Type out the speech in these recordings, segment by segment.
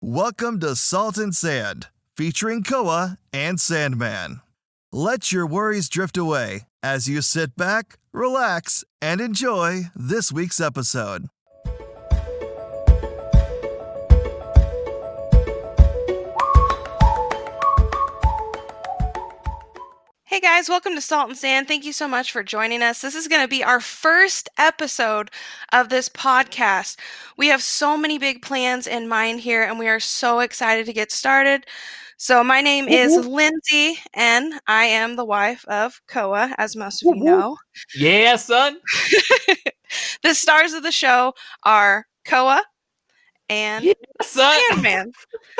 Welcome to Salt and Sand, featuring Koa and Sandman. Let your worries drift away as you sit back, relax, and enjoy this week's episode. Hey guys, welcome to Salt and Sand. Thank you so much for joining us. This is going to be our first episode of this podcast. We have so many big plans in mind here, and we are so excited to get started. So my name is Lindsay, and I am the wife of Koa, as most of you know. Yeah, son. The stars of the show are Koa and Sandman.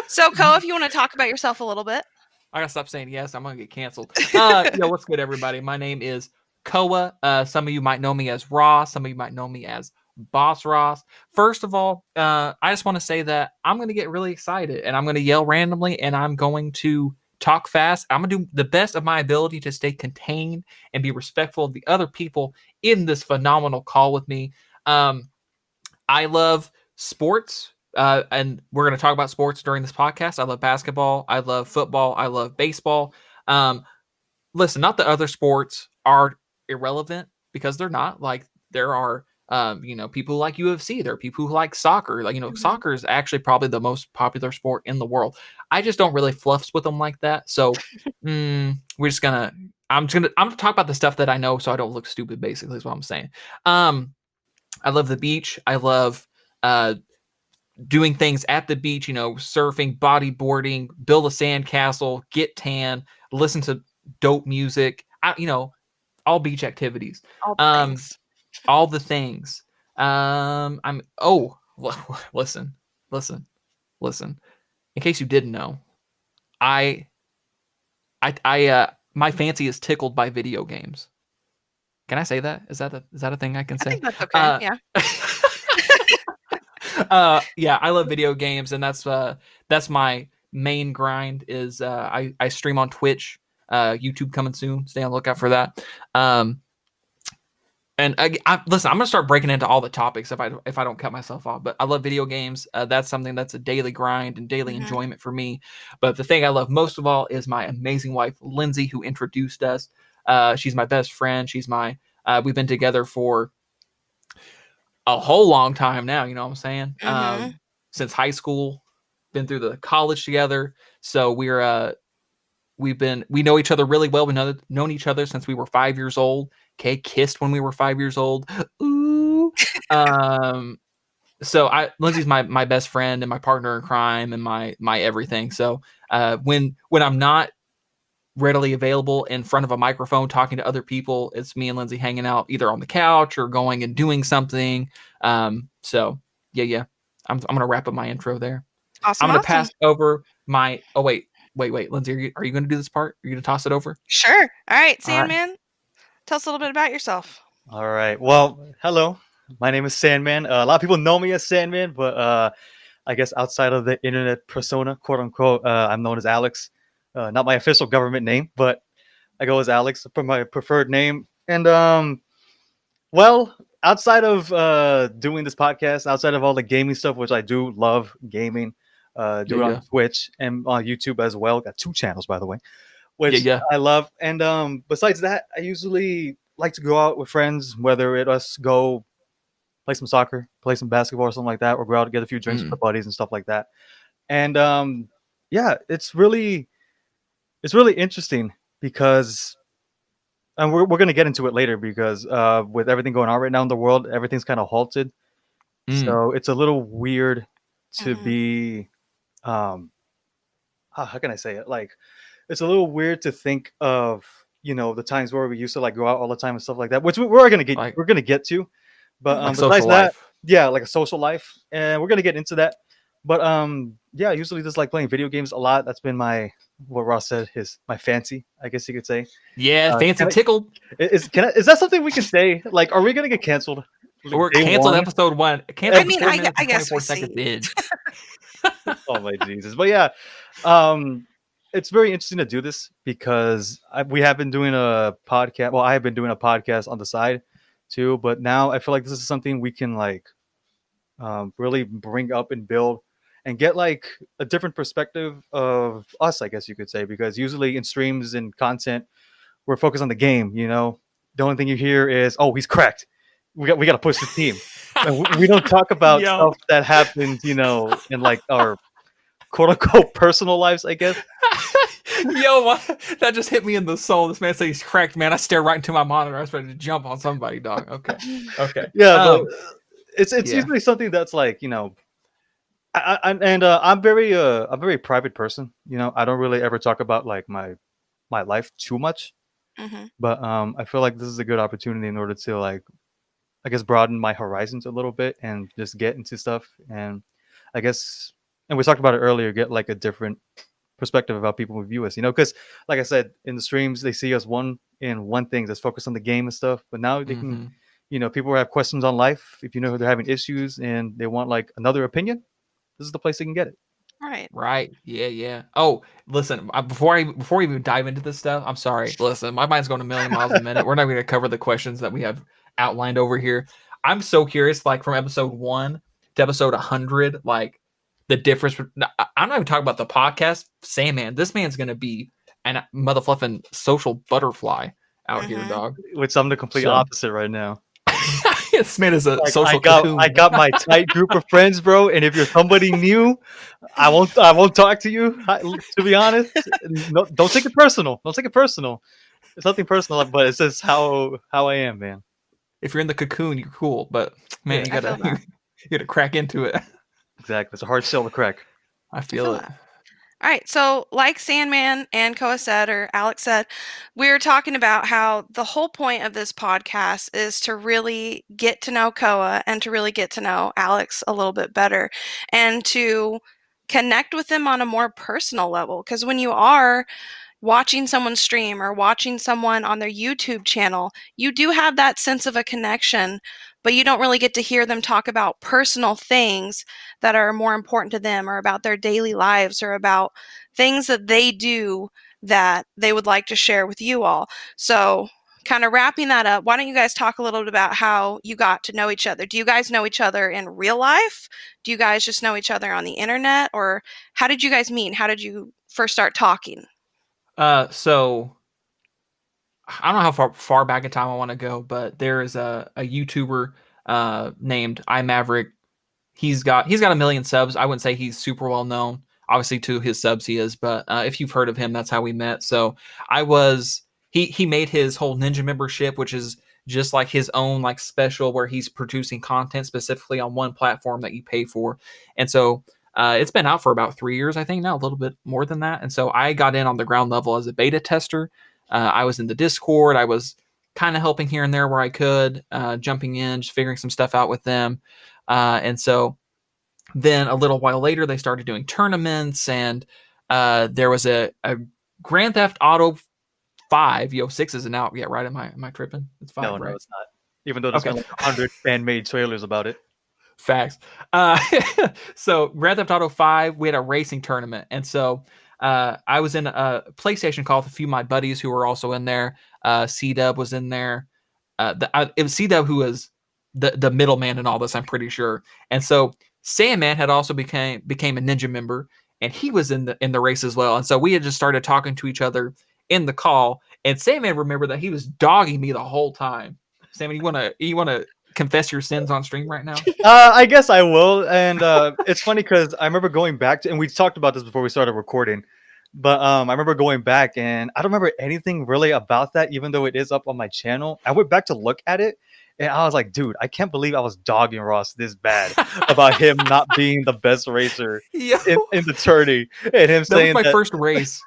So Koa, if you want to talk about yourself a little bit. I gotta stop saying yes. I'm gonna get canceled. What's good, everybody? My name is Koa. Some of you might know me as Ross. Some of you might know me as BossRoss. First of all, I just want to say that I'm gonna get really excited and I'm gonna yell randomly and I'm going to talk fast. I'm gonna do the best of my ability to stay contained and be respectful of the other people in this phenomenal call with me. I love sports. And we're going to talk about sports during this podcast. I love basketball. I love football. I love baseball. Listen, not the other sports are irrelevant because they're not. Like there are, people who like UFC. There are people who like soccer. Soccer is actually probably the most popular sport in the world. I just don't really fluffs with them like that. So I'm gonna talk about the stuff that I know so I don't look stupid. Basically, is what I'm saying. I love the beach. I love doing things at the beach, surfing, bodyboarding, build a sandcastle, get tan, listen to dope music, all beach activities. All the things. Listen. In case you didn't know, I my fancy is tickled by video games. Can I say that? Is that a thing I can say? I think that's okay. Yeah. I love video games, and that's my main grind. Is I stream on Twitch, YouTube coming soon. Stay on the lookout for that. Listen, I'm gonna start breaking into all the topics if I don't cut myself off. But I love video games. That's something that's a daily grind and daily enjoyment for me. But the thing I love most of all is my amazing wife, Lindsay, who introduced us. She's my best friend. We've been together for a whole long time now, you know what I'm saying? Since high school, been through the college together. So we know each other really well. We've known each other since we were 5 years old. Okay, kissed when we were 5 years old. Ooh. Lindsay's my best friend and my partner in crime and my everything. So when I'm not readily available in front of a microphone talking to other people, it's me and Lindsay hanging out either on the couch or going and doing something. I'm gonna wrap up my intro there. Awesome. I'm gonna pass over my wait, Lindsay, are you gonna do this part? Are you gonna toss it over? Sure. All right, Sandman. Tell us a little bit about yourself. All right. Well, hello. My name is Sandman. A lot of people know me as Sandman, but I guess outside of the internet persona, quote unquote, I'm known as Alex. Not my official government name, but I go as Alex for my preferred name. And outside of doing this podcast, outside of all the gaming stuff, which I do love gaming, it on Twitch and on YouTube as well. Got 2 channels, by the way, which I love. And besides that, I usually like to go out with friends, whether it us go play some soccer, play some basketball or something like that, or go out to get a few drinks with the buddies and stuff like that. And it's really interesting because, and we're going to get into it later because with everything going on right now in the world, everything's kind of halted. So it's a little weird to be, how can I say it? Like, it's a little weird to think of, the times where we used to like go out all the time and stuff like that, which we're going to get to. But besides that, like a social life. And we're going to get into that. But I usually just like playing video games a lot. That's been what Ross said, my fancy, I guess you could say. Yeah, fancy tickled. Is that something we can say? Like, are we gonna get canceled? We're canceled episode 1. Canceled. I guess 24 seconds in. Oh my Jesus! But it's very interesting to do this because we have been doing a podcast. Well, I have been doing a podcast on the side too, but now I feel like this is something we can like really bring up and build and get like a different perspective of us, I guess you could say, because usually in streams and content, we're focused on the game. The only thing you hear is, "Oh, he's cracked. We got to push the team." And we don't talk about stuff that happens, in like our quote unquote personal lives, I guess. Yo, that just hit me in the soul. This man said he's cracked, man. I stared right into my monitor. I was ready to jump on somebody, dog. Okay. Yeah, but it's usually something that's like, I'm very private person. I don't really ever talk about like my life too much. Mm-hmm. But I feel like this is a good opportunity in order to like, I guess, broaden my horizons a little bit and just get into stuff. And I guess, and we talked about it earlier, get like a different perspective of how people view us, because like I said, in the streams, they see us one thing that's focused on the game and stuff. But now they can, people have questions on life. If they're having issues and they want like another opinion, this is the place they can get it. Right. Yeah. Oh, listen, before we even dive into this stuff, I'm sorry. Listen, my mind's going a million miles a minute. We're not going to cover the questions that we have outlined over here. I'm so curious, like from episode 1 to episode 100, like the difference. I'm not even talking about the podcast. Sandman, this man's going to be a motherfluffing social butterfly out here, dog. Which I'm the complete opposite right now. This man is a social cocoon. I got my tight group of friends, bro. And if you're somebody new, I won't talk to you. To be honest, no, don't take it personal. Don't take it personal. It's nothing personal, but it's just how I am, man. If you're in the cocoon, you're cool, but man, you gotta crack into it. Exactly, it's a hard shell to crack. I feel it. All right, so like Sandman and Koa said, or Alex said, we were talking about how the whole point of this podcast is to really get to know Koa and to really get to know Alex a little bit better and to connect with them on a more personal level. Because when you are watching someone stream or watching someone on their YouTube channel, you do have that sense of a connection, but you don't really get to hear them talk about personal things that are more important to them or about their daily lives or about things that they do that they would like to share with you all. So kind of wrapping that up, why don't you guys talk a little bit about how you got to know each other? Do you guys know each other in real life? Do you guys just know each other on the internet? Or how did you guys meet? How did you first start talking? So I don't know how far back in time I want to go, but there is a YouTuber named iMaverick. He's got 1 million subs. I wouldn't say he's super well known. Obviously, to his subs he is, but if you've heard of him, that's how we met. So he made his whole Ninja membership, which is just like his own like special where he's producing content specifically on one platform that you pay for. And so it's been out for about 3 years, I think now, a little bit more than that. And so I got in on the ground level as a beta tester. I was in the Discord. I was kind of helping here and there where I could, jumping in, just figuring some stuff out with them. And so then a little while later, they started doing tournaments, and there was a Grand Theft Auto 5. 6 isn't out yet, right? Am I tripping? It's 5, right? No, it's not. Even though there's been like 100 fan-made trailers about it. Facts. So Grand Theft Auto 5, we had a racing tournament. And so I was in a PlayStation call with a few of my buddies who were also in there. C-Dub was in there. It was C-Dub who was the middleman in all this, I'm pretty sure. And so Sandman had also became a Ninja member, and he was in the race as well. And so we had just started talking to each other in the call. And Sandman remembered that he was dogging me the whole time. Sandman, you wanna confess your sins on stream right now? I guess I will. And it's funny because I remember going back to, and we talked about this before we started recording, but I remember going back and I don't remember anything really about that, even though it is up on my channel. I went back to look at it and I was like, dude, I can't believe I was dogging Ross this bad about him not being the best racer in the tourney. And him saying that was my first race.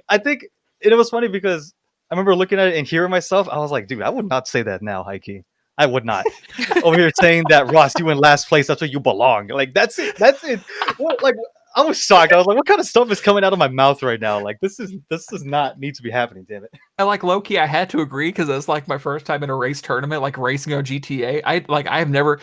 I think it was funny because I remember looking at it and hearing myself. I was like, dude, I would not say that now, Heike. I would not. Over here saying that, Ross, you in last place. That's where you belong. Like, that's it. What, like, I was shocked. I was like, what kind of stuff is coming out of my mouth right now? Like, this does not need to be happening, damn it. And like low-key, I had to agree because it's like my first time in a race tournament, like racing on GTA. I have never.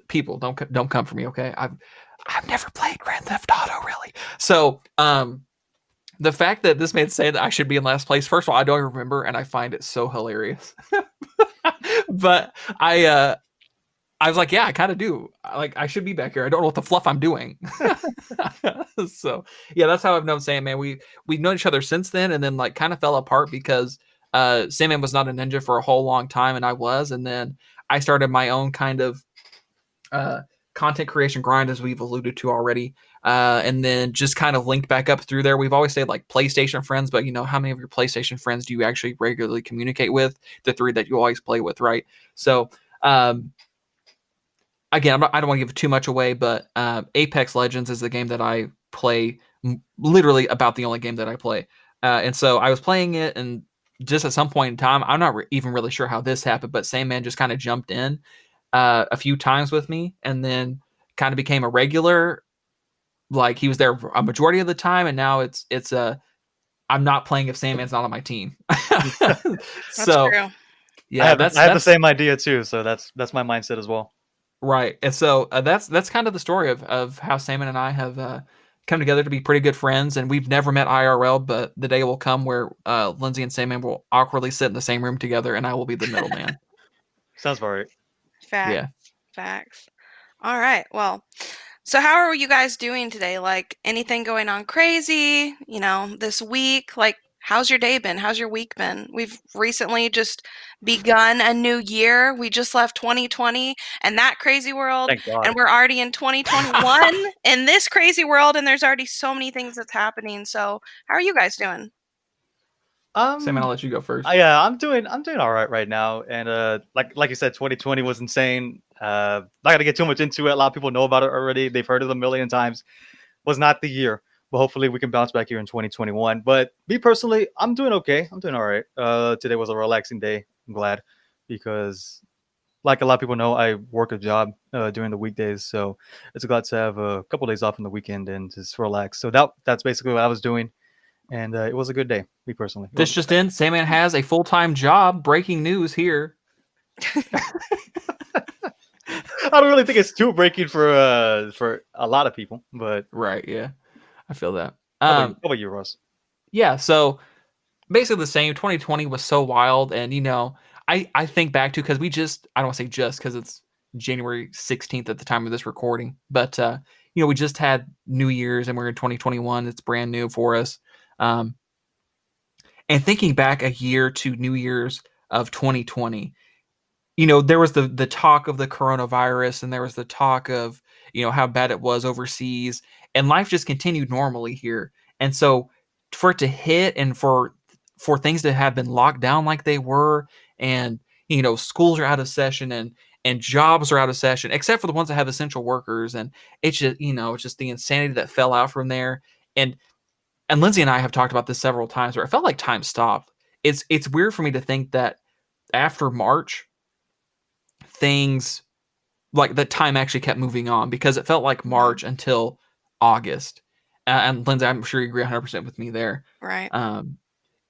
People don't come for me, okay? I've never played Grand Theft Auto really. So the fact that this man said that I should be in last place, first of all, I don't remember, and I find it so hilarious. But I was like, yeah, I kind of do. I should be back here. I don't know what the fluff I'm doing. So yeah, that's how I've known Sandman. We've known each other since then, and then like kind of fell apart because Sandman was not a ninja for a whole long time, and I was, and then I started my own kind of content creation grind, as we've alluded to already, and then just kind of linked back up through there. We've always said like PlayStation friends, but how many of your PlayStation friends do you actually regularly communicate with? The 3 that you always play with, right? So again, I don't want to give too much away, but Apex Legends is the game that I play, literally about the only game that I play. And so I was playing it, and just at some point in time, I'm not even really sure how this happened, but Sandman just kind of jumped in a few times with me, and then kind of became a regular. Like, he was there a majority of the time, and now it's I'm not playing if Sandman's not on my team. So true. Yeah, I have the same idea too. So that's my mindset as well. Right. And so that's kind of the story of how Sandman and I have come together to be pretty good friends. And we've never met IRL, but the day will come where Lindsay and Sandman will awkwardly sit in the same room together, and I will be the middleman. Sounds about right. Facts. All right. Well, so how are you guys doing today? Like, anything going on crazy, this week? Like, how's your day been? How's your week been? We've recently just begun a new year. We just left 2020 and that crazy world, Thank God. and we're already in 2021 in this crazy world, and there's already so many things that's happening. So how are you guys doing? Sandman, I'll let you go first. Yeah, I'm doing all right now. And like you said, 2020 was insane. Not gonna get too much into it. A lot of people know about it already. They've heard it a million times. Was not the year, but hopefully we can bounce back here in 2021. But me personally, I'm doing okay. I'm doing all right. Today was a relaxing day. I'm glad, because like a lot of people know, I work a job during the weekdays, so it's glad to have a couple days off on the weekend and just relax. So that's basically what I was doing, and it was a good day. Me personally. This just in: Sandman has a full-time job. Breaking news here. I don't really think it's too breaking for a lot of people, but right, yeah, I feel that. How about you, Ross? Yeah, so basically the same. 2020 was so wild, and I think back to, because I don't want to say just because it's January 16th at the time of this recording, but we just had New Year's and we're in 2021. It's brand new for us. And thinking back a year to New Year's of 2020, there was the talk of the coronavirus, and there was the talk of, how bad it was overseas, and life just continued normally here. And so for it to hit, and for things to have been locked down like they were, and, schools are out of session, and jobs are out of session, except for the ones that have essential workers. And it's just, it's just the insanity that fell out from there. And Lindsay and I have talked about this several times, where it felt like time stopped. It's weird for me to think that after March, things like that time actually kept moving on, because it felt like March until August. And Lindsay, I'm sure you agree 100% with me there. Right.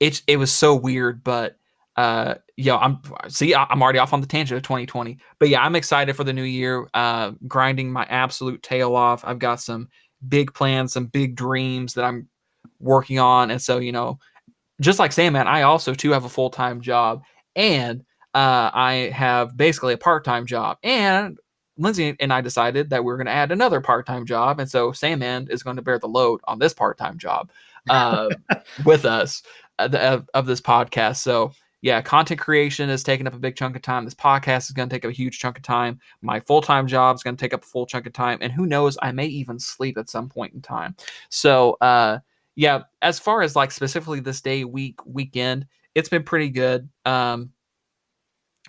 It was so weird, but I'm already off on the tangent of 2020. But yeah, I'm excited for the new year. Grinding my absolute tail off. I've got some big plans, some big dreams that I'm working on, and so just like Sandman, I also too have a full-time job, and I have basically a part-time job. And Lindsay and I decided that we're going to add another part-time job, and so Sandman is going to bear the load on this part-time job with us of this podcast. So yeah, content creation is taking up a big chunk of time. This podcast is going to take up a huge chunk of time. My full-time job is going to take up a full chunk of time, and who knows, I may even sleep at some point in time. So yeah, as far as like specifically this day, weekend, it's been pretty good.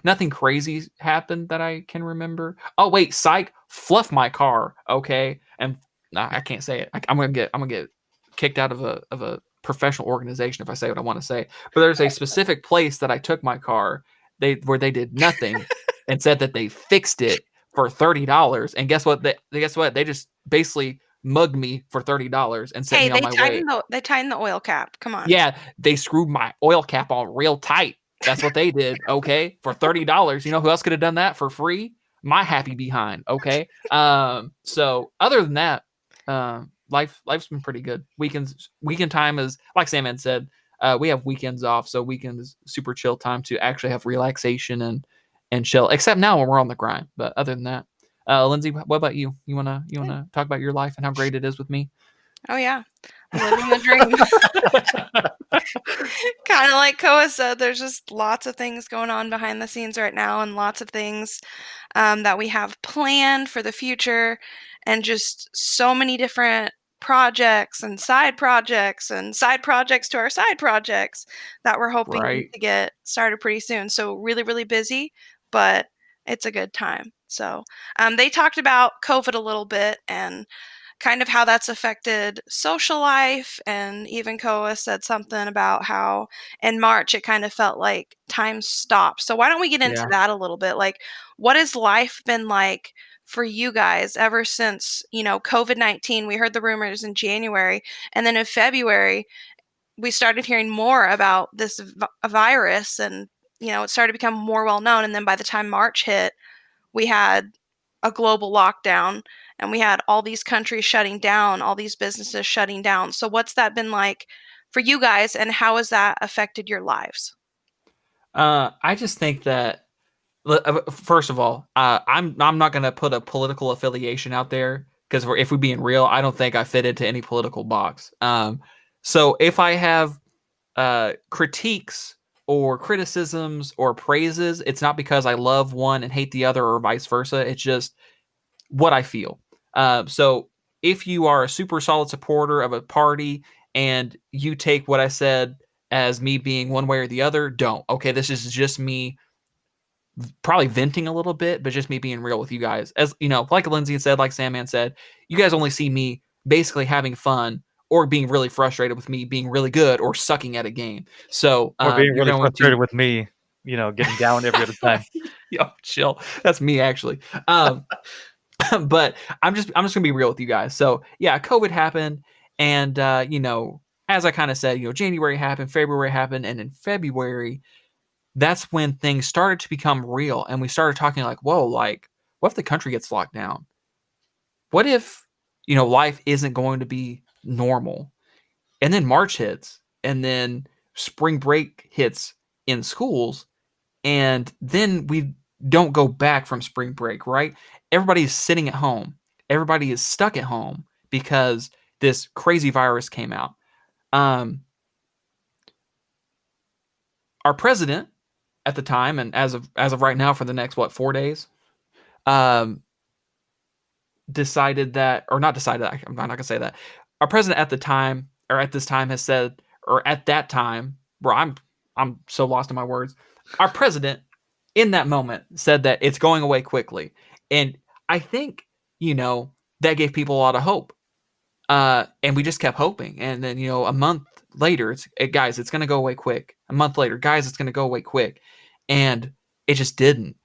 Nothing crazy happened that I can remember. Oh wait, psych! Fluff my car. Okay, and I can't say it. I'm gonna get kicked out of a professional organization if I say what I want to say. But there's a specific place that I took my car, where they did nothing and said that they fixed it for $30. And guess what? They just basically mugged me for $30 and sent me on my way. They tightened the oil cap. Come on. Yeah, they screwed my oil cap on real tight. That's what they did, okay? For $30. You know who else could have done that for free? My happy behind, okay? So other than that, life's been pretty good. Weekend time is, like Sandman said, we have weekends off, so weekend is super chill time to actually have relaxation and chill. Except now when we're on the grind. But other than that, Lindsay, what about you? You wanna talk about your life and how great it is with me? Oh yeah, living the dream. Kind of like Koa said, there's just lots of things going on behind the scenes right now, and lots of things that we have planned for the future, and just so many different projects and side projects to our side projects that we're hoping Right. to get started pretty soon. So really, really busy, but it's a good time. So they talked about COVID a little bit and kind of how that's affected social life. And even Koa said something about how in March it kind of felt like time stopped. So why don't we get into that a little bit? Like, what has life been like for you guys ever since, COVID-19? We heard the rumors in January, and then in February, we started hearing more about this virus, and, it started to become more well known. And then by the time March hit, we had a global lockdown, and we had all these countries shutting down, all these businesses shutting down. So what's that been like for you guys, and how has that affected your lives? I just think that first of all, I'm not going to put a political affiliation out there because if we're being real, I don't think I fit into any political box. So if I have critiques or criticisms or praises, it's not because I love one and hate the other or vice versa. It's just what I feel. So if you are a super solid supporter of a party and you take what I said as me being one way or the other, don't. Okay, this is just me probably venting a little bit, but just me being real with you guys. As like Lindsay said, like Sandman said, you guys only see me basically having fun or being really frustrated with me being really good or sucking at a game. So or being you're really going frustrated to with me, getting down every other time. Yo, chill. That's me actually. But I'm just gonna be real with you guys. So yeah, COVID happened, and as I kind of said, January happened, February happened, and in February, that's when things started to become real, and we started talking like, whoa, like, what if the country gets locked down? What if life isn't going to be normal? And then March hits, and then spring break hits in schools, and then we don't go back from spring break, right? Everybody's sitting at home. Everybody is stuck at home because this crazy virus came out. Our president at the time, and as of right now, for the next 4 days, decided that, or not decided. I'm not gonna say that. Our president at the time, or at this time, has said, or at that time, bro, I'm so lost in my words. Our president in that moment said that it's going away quickly. And I think, that gave people a lot of hope. And we just kept hoping. And then, a month later, guys, it's going to go away quick. A month later, guys, it's going to go away quick. And it just didn't.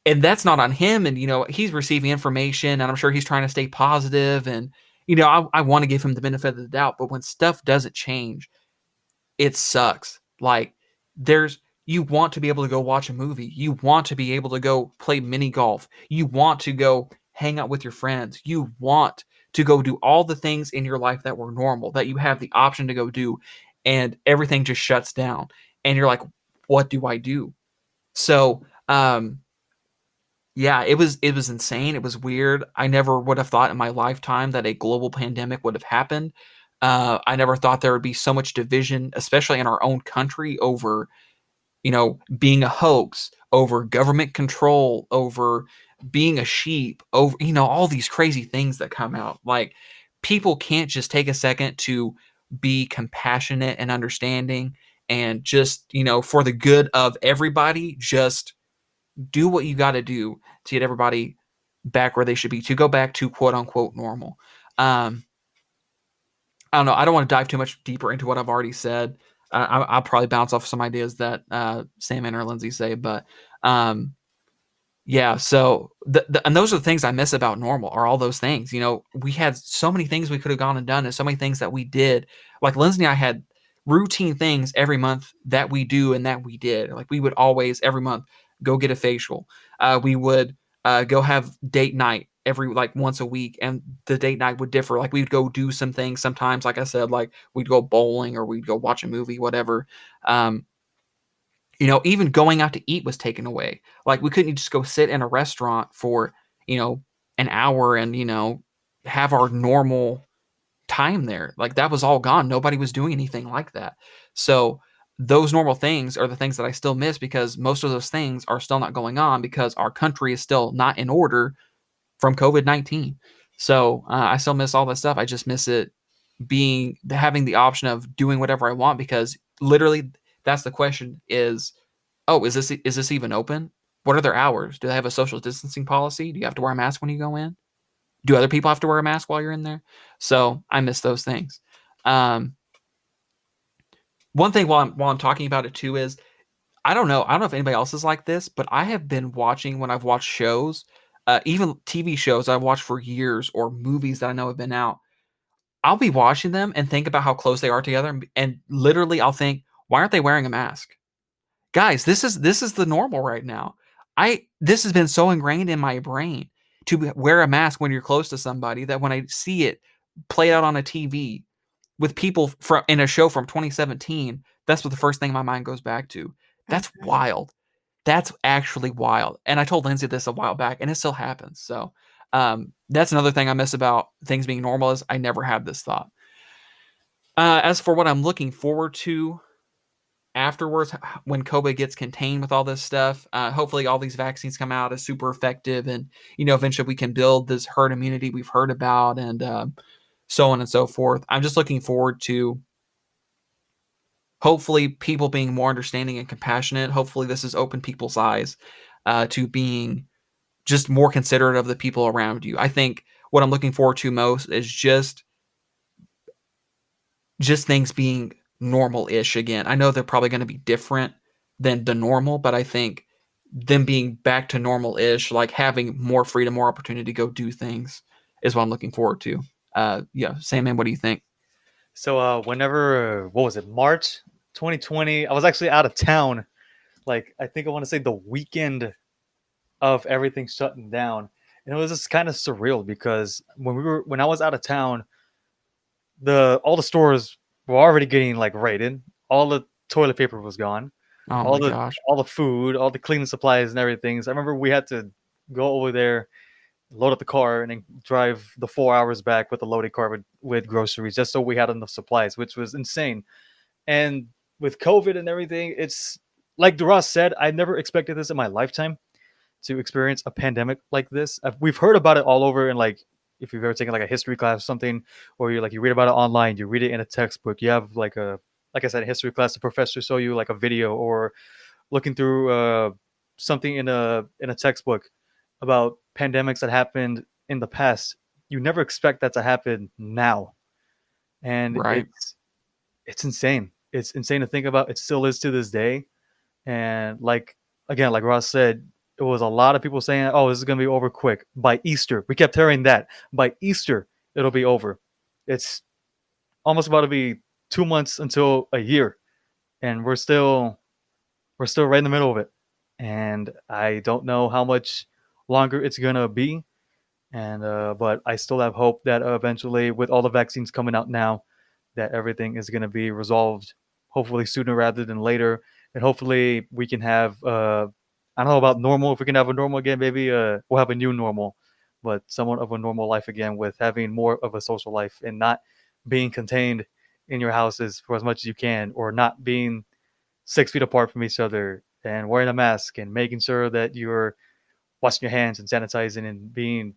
And that's not on him. And, he's receiving information, and I'm sure he's trying to stay positive. And, I want to give him the benefit of the doubt. But when stuff doesn't change, it sucks. Like, you want to be able to go watch a movie. You want to be able to go play mini golf. You want to go hang out with your friends. You want to go do all the things in your life that were normal, that you have the option to go do, and everything just shuts down. And you're like, what do I do? So, yeah, it was insane. It was weird. I never would have thought in my lifetime that a global pandemic would have happened. I never thought there would be so much division, especially in our own country, over being a hoax, over government control, over being a sheep, over, all these crazy things that come out. Like, people can't just take a second to be compassionate and understanding and just, for the good of everybody, just do what you got to do to get everybody back where they should be, to go back to quote unquote normal. I don't know. I don't want to dive too much deeper into what I've already said. I'll probably bounce off some ideas that Sandman or Lindsay say, but yeah. So and those are the things I miss about normal, are all those things. We had so many things we could have gone and done, and so many things that we did. Like Lindsay and I had routine things every month that we do and that we did. Like, we would always every month go get a facial. We would go have date night every once a week, and the date night would differ. Like, we'd go do some things sometimes, like I said, like we'd go bowling or we'd go watch a movie, whatever. Even going out to eat was taken away. Like, we couldn't just go sit in a restaurant for, an hour and, have our normal time there. Like, that was all gone. Nobody was doing anything like that. So those normal things are the things that I still miss, because most of those things are still not going on because our country is still not in order from COVID-19. So I still miss all that stuff. I just miss it having the option of doing whatever I want, because literally that's the question is, oh, is this even open? What are their hours? Do they have a social distancing policy? Do you have to wear a mask when you go in? Do other people have to wear a mask while you're in there? So I miss those things. One thing while I'm talking about it too is, I don't know if anybody else is like this, but I have been watching, when I've watched shows, even TV shows I've watched for years, or movies that I know have been out, I'll be watching them and think about how close they are together, and literally I'll think, why aren't they wearing a mask? Guys, this is the normal right now. This has been so ingrained in my brain to wear a mask when you're close to somebody, that when I see it played out on a TV with people in a show from 2017, that's what the first thing my mind goes back to. That's wild. That's actually wild. And I told Lindsay this a while back, and it still happens. So that's another thing I miss about things being normal, is I never had this thought. As for what I'm looking forward to afterwards, when COVID gets contained with all this stuff, hopefully all these vaccines come out as super effective, and eventually we can build this herd immunity we've heard about, and so on and so forth. I'm just looking forward to hopefully people being more understanding and compassionate. Hopefully this has opened people's eyes to being just more considerate of the people around you. I think what I'm looking forward to most is just things being normal-ish again. I know they're probably going to be different than the normal, but I think them being back to normal-ish, like having more freedom, more opportunity to go do things, is what I'm looking forward to. Sandman, what do you think? So whenever, what was it, March 2020, I was actually out of town. Like, I think I want to say the weekend of everything shutting down. And it was just kind of surreal, because when I was out of town, all the stores were already getting like raided. All the toilet paper was gone. Oh my gosh. All the food, all the cleaning supplies and everything. So I remember we had to go over there, load up the car, and then drive the 4 hours back with a loaded car with groceries, just so we had enough supplies, which was insane. And with COVID and everything, it's like Ross said, I never expected this in my lifetime, to experience a pandemic like this. We've heard about it all over, and like, if you've ever taken like a history class or something, or you read about it online, you read it in a textbook, you have like I said, a history class, the professor show you like a video, or looking through something in a textbook about pandemics that happened in the past. You never expect that to happen now, and right. it's insane. It's insane to think about. It still is to this day. And like Ross said, it was a lot of people saying, "Oh, this is going to be over quick by Easter." We kept hearing that by Easter it'll be over. It's almost about to be 2 months until a year, and we're still right in the middle of it. And I don't know how much longer it's gonna be. And but I still have hope that eventually, with all the vaccines coming out now, that everything is gonna be resolved, hopefully sooner rather than later. And hopefully we can have I don't know about normal. If we can have a normal again, maybe we'll have a new normal, but somewhat of a normal life again, with having more of a social life and not being contained in your houses for as much as you can, or not being 6 feet apart from each other, and wearing a mask, and making sure that you're washing your hands and sanitizing, and being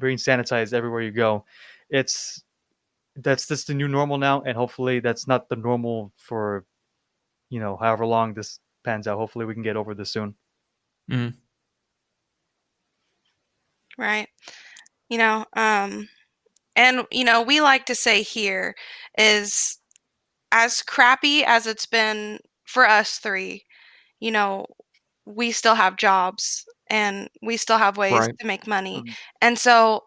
sanitized everywhere you go. That's just the new normal now, and hopefully that's not the normal for however long this pans out. Hopefully we can get over this soon. Mm. Right. And we like to say here is, as crappy as it's been for us three, we still have jobs, and we still have ways Right. to make money. And so,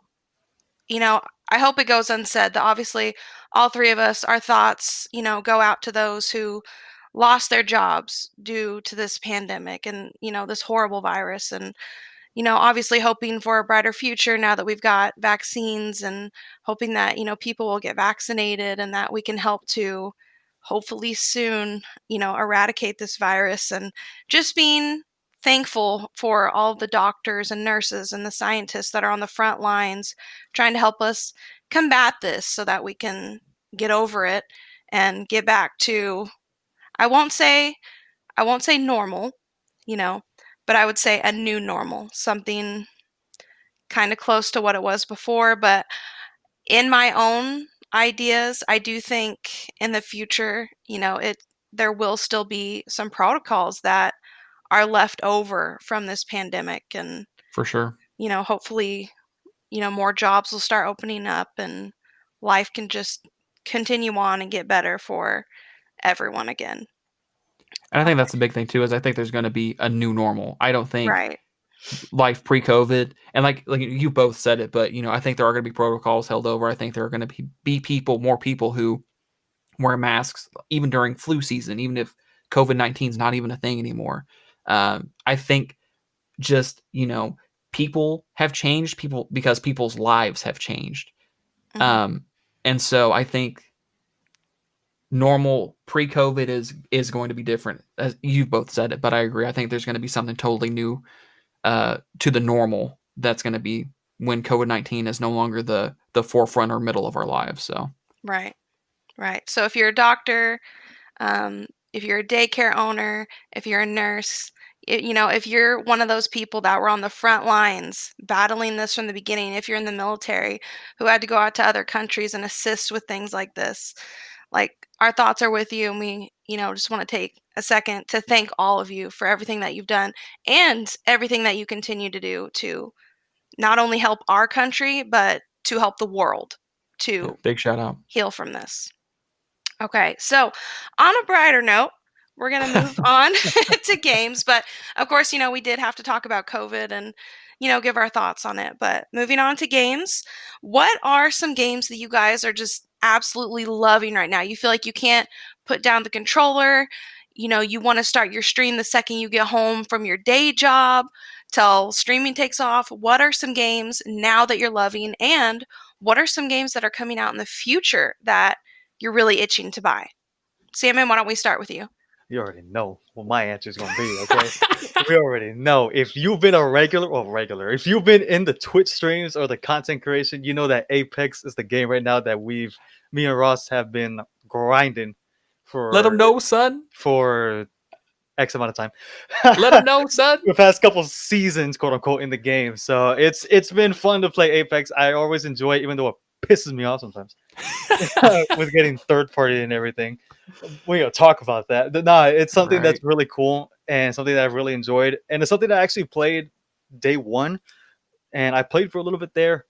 I hope it goes unsaid that obviously all three of us, our thoughts, go out to those who lost their jobs due to this pandemic and, this horrible virus. And, obviously hoping for a brighter future now that we've got vaccines, and hoping that, people will get vaccinated, and that we can help to hopefully soon, eradicate this virus, and just being thankful for all the doctors and nurses and the scientists that are on the front lines trying to help us combat this so that we can get over it and get back to, I won't say normal, but I would say a new normal, something kind of close to what it was before. But in my own ideas, I do think in the future, there will still be some protocols that are left over from this pandemic, and For sure. hopefully, more jobs will start opening up and life can just continue on and get better for everyone again. And I think that's the big thing too, is I think there's going to be a new normal. I don't think Right. life pre-COVID, and like you both said it, but I think there are going to be protocols held over. I think there are going to be more people who wear masks even during flu season, even if COVID-19 is not even a thing anymore. I think just people have changed, because people's lives have changed. Mm-hmm. And so I think normal pre-COVID is going to be different. As you both said it, but I agree. I think there's going to be something totally new to the normal that's going to be when COVID-19 is no longer the forefront or middle of our lives. So Right. So if you're a doctor, if you're a daycare owner, if you're a nurse, if you're one of those people that were on the front lines battling this from the beginning, if you're in the military who had to go out to other countries and assist with things like this, like, our thoughts are with you, and we, just want to take a second to thank all of you for everything that you've done and everything that you continue to do to not only help our country, but to help the world yeah, to big shout out. heal from this. Okay, so on a brighter note, we're going to move on to games. But of course, we did have to talk about COVID and, give our thoughts on it. But moving on to games, what are some games that you guys are just absolutely loving right now? You feel like you can't put down the controller. You want to start your stream the second you get home from your day job till streaming takes off. What are some games now that you're loving? And what are some games that are coming out in the future that you're really itching to buy? Sandman, why don't we start with you? You already know what my answer is going to be, okay? We already know. If you've been a regular, if you've been in the Twitch streams or the content creation, you know that Apex is the game right now that me and Ross have been grinding for. Let them know, son. For X amount of time. Let them know, son. The past couple seasons, quote unquote, in the game. So it's been fun to play Apex. I always enjoy it, even though it pisses me off sometimes with getting third party and everything. We're gonna talk about that. No, it's something that's really cool and something that I've really enjoyed, and it's something that I actually played day one, and I played for a little bit there,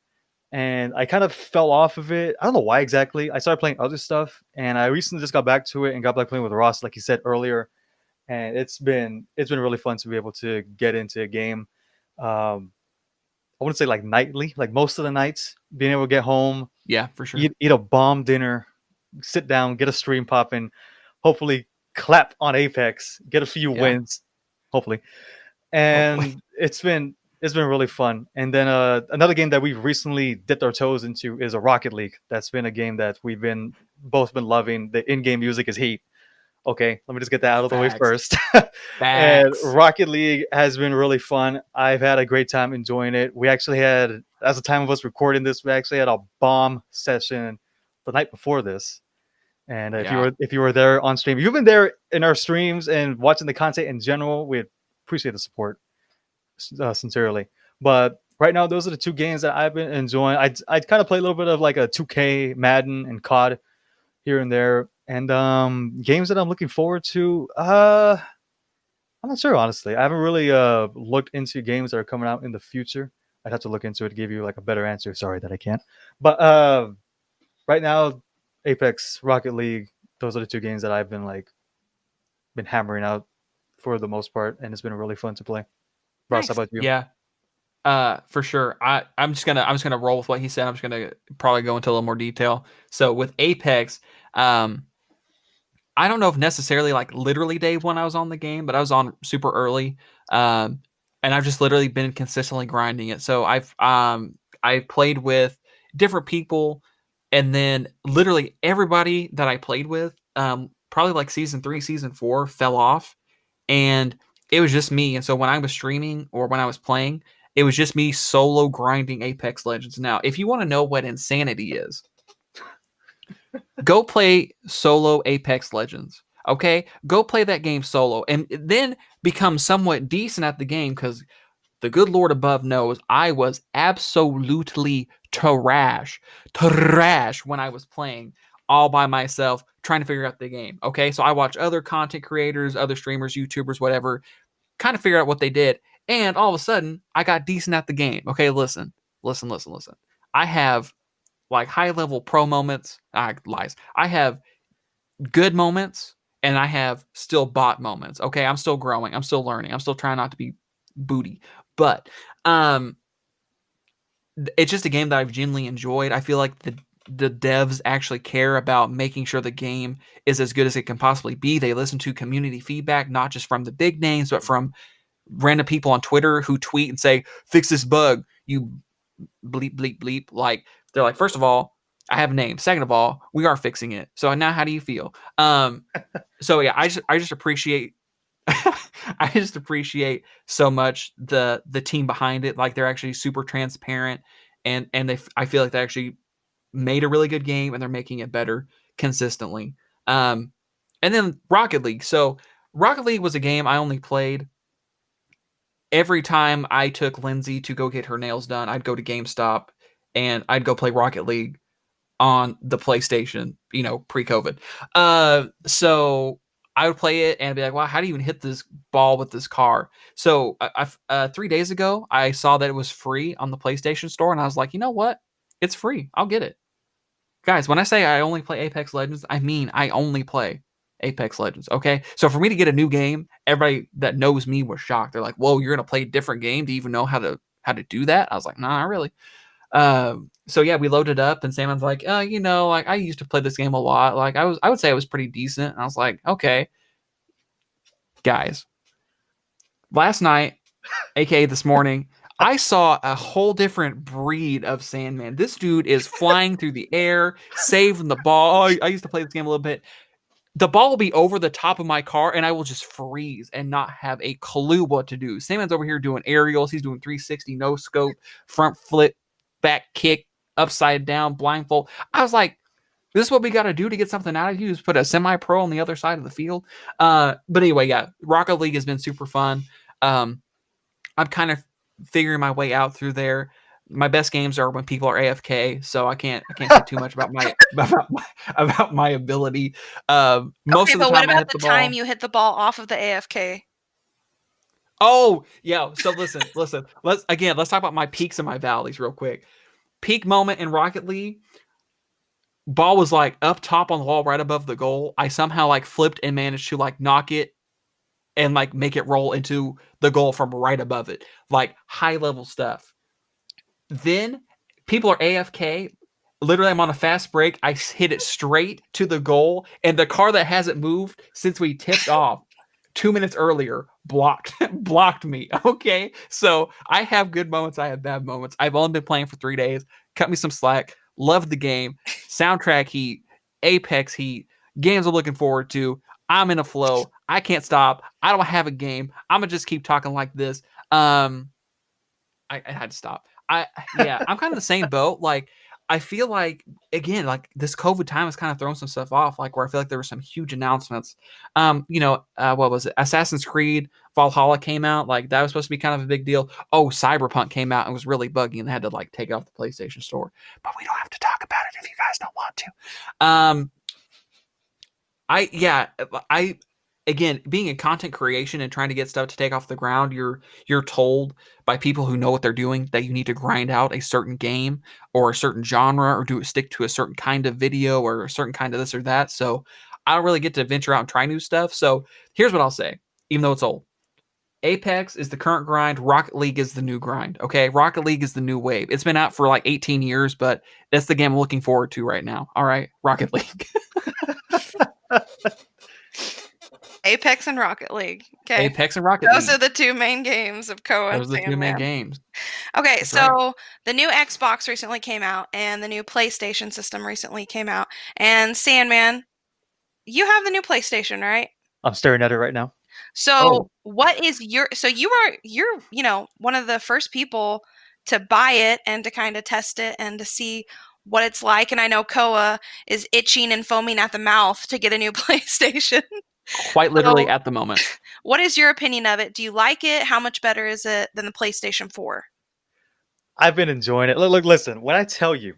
and I kind of fell off of it. I don't know why exactly. I started playing other stuff, and I recently just got back to it and got back playing with Ross, like he said earlier, and it's been really fun to be able to get into a game. I wouldn't say like nightly, like most of the nights, being able to get home, yeah, for sure, eat a bomb dinner, sit down, get a stream popping, hopefully clap on Apex, get a few wins, hopefully. And it's been really fun. And then another game that we've recently dipped our toes into is a Rocket League. That's been a game that we've both been loving. The in-game music is heat. Okay, let me just get that out of the way first. And Rocket League has been really fun. I've had a great time enjoying it. We actually had, as the time of us recording this, we actually had a bomb session the night before this. And if you were there on stream, if you've been there in our streams and watching the content in general, we appreciate the support sincerely. But right now, those are the two games that I've been enjoying. I kind of play a little bit of like a 2K, Madden, and COD here and there. And games that I'm looking forward to, I'm not sure, honestly. I haven't really looked into games that are coming out in the future. I'd have to look into it to give you like a better answer. Sorry that I can't. But right now, Apex, Rocket League, those are the two games that I've been hammering out for the most part, and it's been really fun to play. Ross, how about you? Yeah, for sure. I'm just gonna roll with what he said. I'm just gonna probably go into a little more detail. So with Apex, I don't know if necessarily like literally day one I was on the game, but I was on super early, and I've just literally been consistently grinding it. So I've played with different people, and then literally everybody that I played with, probably like season 3, season 4 fell off, and it was just me. And so when I was streaming or when I was playing, it was just me solo grinding Apex Legends. Now, if you want to know what insanity is, go play solo Apex Legends. Okay? Go play that game solo and then become somewhat decent at the game, because the good Lord above knows I was absolutely trash when I was playing all by myself trying to figure out the game. Okay? So I watch other content creators, other streamers, YouTubers, whatever, kind of figure out what they did. And all of a sudden, I got decent at the game. Okay, listen. I have like high level pro moments. Lies. I have good moments, and I have still bot moments. Okay, I'm still growing. I'm still learning. I'm still trying not to be booty. But it's just a game that I've genuinely enjoyed. I feel like the devs actually care about making sure the game is as good as it can possibly be. They listen to community feedback, not just from the big names, but from random people on Twitter who tweet and say, fix this bug, you bleep, bleep, bleep. Like, they're like, first of all, I have a name. Second of all, we are fixing it. So now how do you feel? So yeah, I just appreciate I just appreciate so much the team behind it. Like, they're actually super transparent, and I feel like they actually made a really good game, and they're making it better consistently. And then Rocket League. So Rocket League was a game I only played every time I took Lindsay to go get her nails done. I'd go to GameStop and I'd go play Rocket League on the PlayStation, pre-COVID. So I would play it and be like, wow, how do you even hit this ball with this car? So 3 days ago, I saw that it was free on the PlayStation Store, and I was like, you know what? It's free. I'll get it. Guys, when I say I only play Apex Legends, I mean I only play Apex Legends, okay? So for me to get a new game, everybody that knows me was shocked. They're like, whoa, you're going to play a different game? Do you even know how to do that? I was like, nah, not really. So yeah, we loaded up, and Sandman's like, like I used to play this game a lot. Like I would say I was pretty decent. And I was like, okay, guys, last night, aka this morning, I saw a whole different breed of Sandman. This dude is flying through the air, saving the ball. Oh, I used to play this game a little bit. The ball will be over the top of my car, and I will just freeze and not have a clue what to do. Sandman's over here doing aerials. He's doing 360 no scope, front flip, back kick, upside down, blindfold. I was like, this is what we got to do to get something out of you, is put a semi-pro on the other side of the field. But anyway, yeah, Rocket League has been super fun. I'm kind of figuring my way out through there. My best games are when people are AFK, so I can't say too much about my ability. Most of the time, what about the time you hit the ball off of the AFK? Oh yeah. So listen. Let's talk about my peaks and my valleys real quick. Peak moment in Rocket League. Ball was like up top on the wall, right above the goal. I somehow like flipped and managed to like knock it and like make it roll into the goal from right above it. Like high level stuff. Then people are AFK. Literally, I'm on a fast break. I hit it straight to the goal, and the car that hasn't moved since we tipped off 2 minutes earlier blocked me. Okay, so I have good moments. I have bad moments. I've only been playing for 3 days. Cut me some slack. Loved the game. Soundtrack heat. Apex heat. Games I'm looking forward to. I'm in a flow. I can't stop. I don't have a game. I'm gonna just keep talking like this. I had to stop. I'm kind of the same boat. Like, I feel like, again, like this COVID time has kind of thrown some stuff off, like where I feel like there were some huge announcements. What was it? Assassin's Creed Valhalla came out. Like, that was supposed to be kind of a big deal. Oh, Cyberpunk came out and was really buggy, and they had to like take it off the PlayStation Store. But we don't have to talk about it if you guys don't want to. Again, being in content creation and trying to get stuff to take off the ground, you're told by people who know what they're doing that you need to grind out a certain game or a certain genre, or stick to a certain kind of video or a certain kind of this or that. So I don't really get to venture out and try new stuff. So here's what I'll say, even though it's old. Apex is the current grind. Rocket League is the new grind. Okay, Rocket League is the new wave. It's been out for like 18 years, but that's the game I'm looking forward to right now. All right, Rocket League. Apex and Rocket League. Okay. Apex and Rocket League. Those are the two main games of Koa and Those are the two main games. Okay, That's so right. The new Xbox recently came out, and the new PlayStation system recently came out. And Sandman, you have the new PlayStation, right? I'm staring at it right now. So what is you're one of the first people to buy it and to kind of test it and to see what it's like. And I know Koa is itching and foaming at the mouth to get a new PlayStation. Quite literally at the moment. What is your opinion of it? Do you like it? How much better is it than the PlayStation 4? I've been enjoying it. Look, listen, when I tell you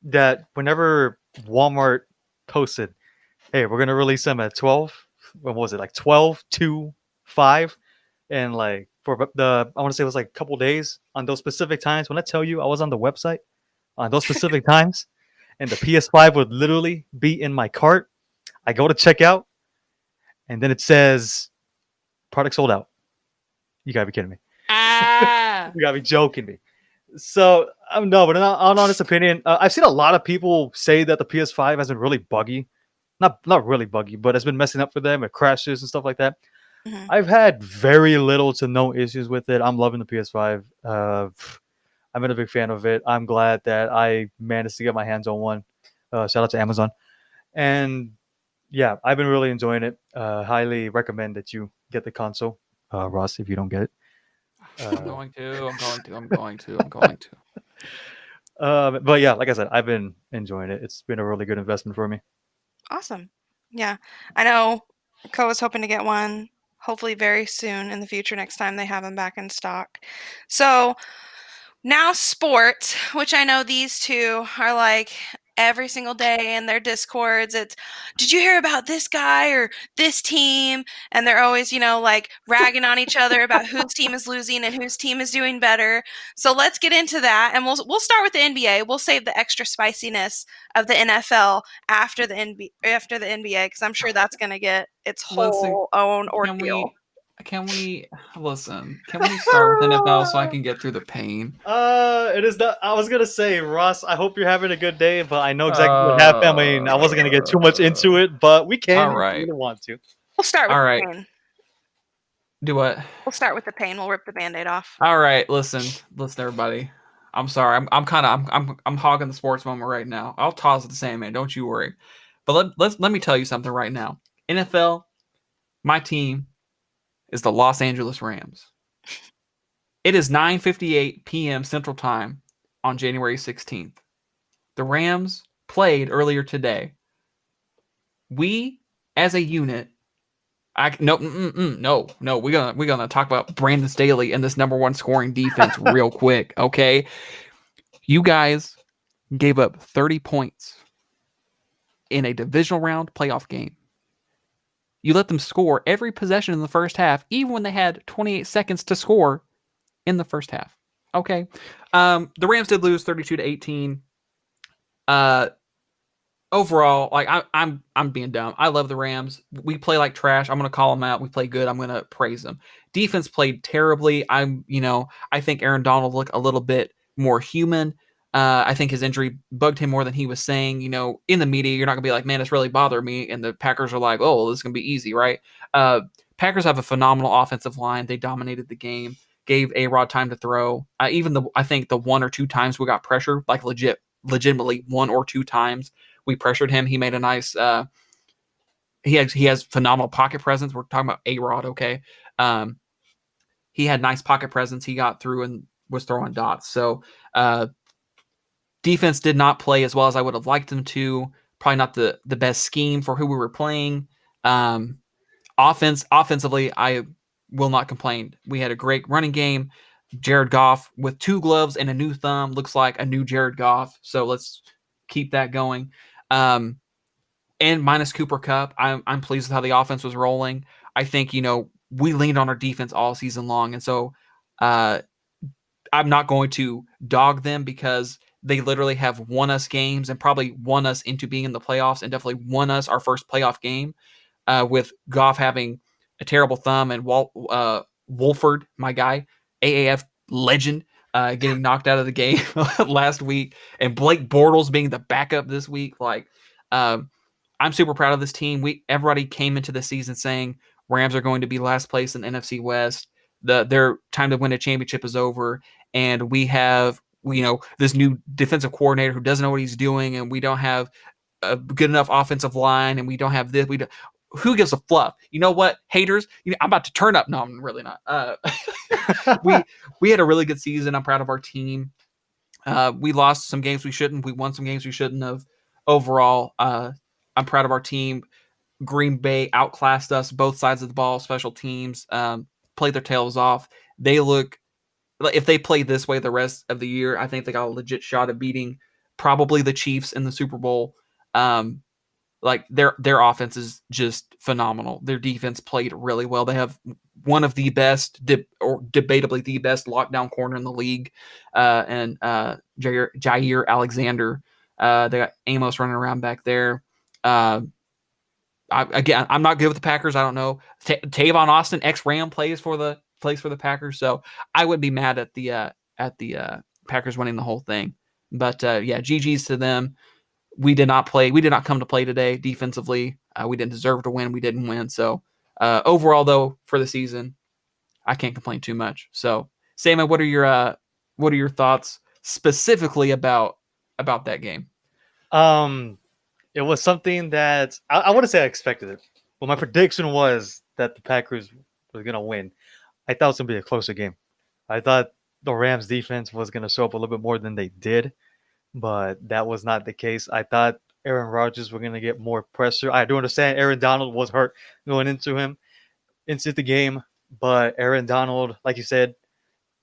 that whenever Walmart posted, hey, we're going to release them at 12, what was it, like 12 to 5? And like for I want to say it was like a couple days on those specific times. When I tell you I was on the website on those specific times and the PS5 would literally be in my cart, I go to check out and then it says product sold out. You got to be kidding me. You got to be joking me. So, no, but in all honest opinion, I've seen a lot of people say that the PS5 has been really buggy. Not really buggy, but has been messing up for them. It crashes and stuff like that. Mm-hmm. I've had very little to no issues with it. I'm loving the PS5. I've been a big fan of it. I'm glad that I managed to get my hands on one. Shout out to Amazon. And yeah, I've been really enjoying it. Highly recommend that you get the console, Ross, if you don't get it. I'm going to. But yeah, like I said, I've been enjoying it. It's been a really good investment for me. Awesome. Yeah. I know Koa's hoping to get one hopefully very soon in the future, next time they have them back in stock. So now sports, which I know these two are like every single day in their discords. It's, did you hear about this guy or this team? And they're always, like ragging on each other about whose team is losing and whose team is doing better. So let's get into that. And we'll start with the NBA. We'll save the extra spiciness of the NFL after the NBA, because I'm sure that's going to get its whole own ordeal. Can we start with NFL so I can get through the pain? It is not. I was gonna say, Ross, I hope you're having a good day, but I know exactly what happened. I mean, I wasn't gonna get too much into it, but we can. All right. If you want to. We'll start with the pain. Do what? We'll start with the pain. We'll rip the Band-Aid off. All right, listen, everybody. I'm sorry. I'm hogging the sports moment right now. I'll toss it to Sandman. Don't you worry. But let me tell you something right now. NFL, my team is the Los Angeles Rams. It is 9:58 p.m. Central Time on January 16th. The Rams played earlier today. We, as a unit, no. We're gonna talk about Brandon Staley and this number one scoring defense real quick, okay? You guys gave up 30 points in a divisional round playoff game. You let them score every possession in the first half, even when they had 28 seconds to score in the first half. Okay. The Rams did lose 32-18. Overall, like I'm being dumb. I love the Rams. We play like trash. I'm gonna call them out. We play good. I'm gonna praise them. Defense played terribly. I think Aaron Donald looked a little bit more human. I think his injury bugged him more than he was saying. In the media, you're not gonna be like, man, it's really bothering me. And the Packers are like, oh, this is gonna be easy, right? Packers have a phenomenal offensive line. They dominated the game. Gave A-Rod time to throw. I think the one or two times we got pressure, like legitimately one or two times we pressured him. He made a nice. He has phenomenal pocket presence. We're talking about A-Rod, okay? He had nice pocket presence. He got through and was throwing dots. So defense did not play as well as I would have liked them to. Probably not the best scheme for who we were playing. Offensively, I will not complain. We had a great running game. Jared Goff with 2 gloves and a new thumb looks like a new Jared Goff. So let's keep that going. And minus Cooper Kupp, I'm pleased with how the offense was rolling. I think, we leaned on our defense all season long. And so I'm not going to dog them because they literally have won us games and probably won us into being in the playoffs and definitely won us our first playoff game with Goff having a terrible thumb and Wolford, my guy, AAF legend, getting knocked out of the game last week, and Blake Bortles being the backup this week. I'm super proud of this team. Everybody came into the season saying Rams are going to be last place in the NFC West. Their time to win a championship is over, and we have this new defensive coordinator who doesn't know what he's doing, and we don't have a good enough offensive line, and we don't have this. Who gives a fluff? You know what, haters? I'm about to turn up. No, I'm really not. We had a really good season. I'm proud of our team. We lost some games we shouldn't. We won some games we shouldn't have. Overall, I'm proud of our team. Green Bay outclassed us, both sides of the ball. Special teams played their tails off. They look, if they play this way the rest of the year, I think they got a legit shot at beating probably the Chiefs in the Super Bowl. Like their offense is just phenomenal. Their defense played really well. They have one of the best, or debatably the best lockdown corner in the league, and Jair Alexander. They got Amos running around back there. I'm not good with the Packers. I don't know. Tavon Austin, ex-Ram, plays for the Packers, so I wouldn't be mad at the Packers winning the whole thing. But yeah, GG's to them. We did not come to play today defensively. We didn't deserve to win. We didn't win. So overall, though, for the season, I can't complain too much. So, Sandman, what are your thoughts specifically about that game? It was something that I want to say I expected it. Well, my prediction was that the Packers were going to win. I thought it was going to be a closer game. I thought the Rams defense was going to show up a little bit more than they did, but that was not the case. I thought Aaron Rodgers were going to get more pressure. I do understand Aaron Donald was hurt going into the game, but Aaron Donald, like you said,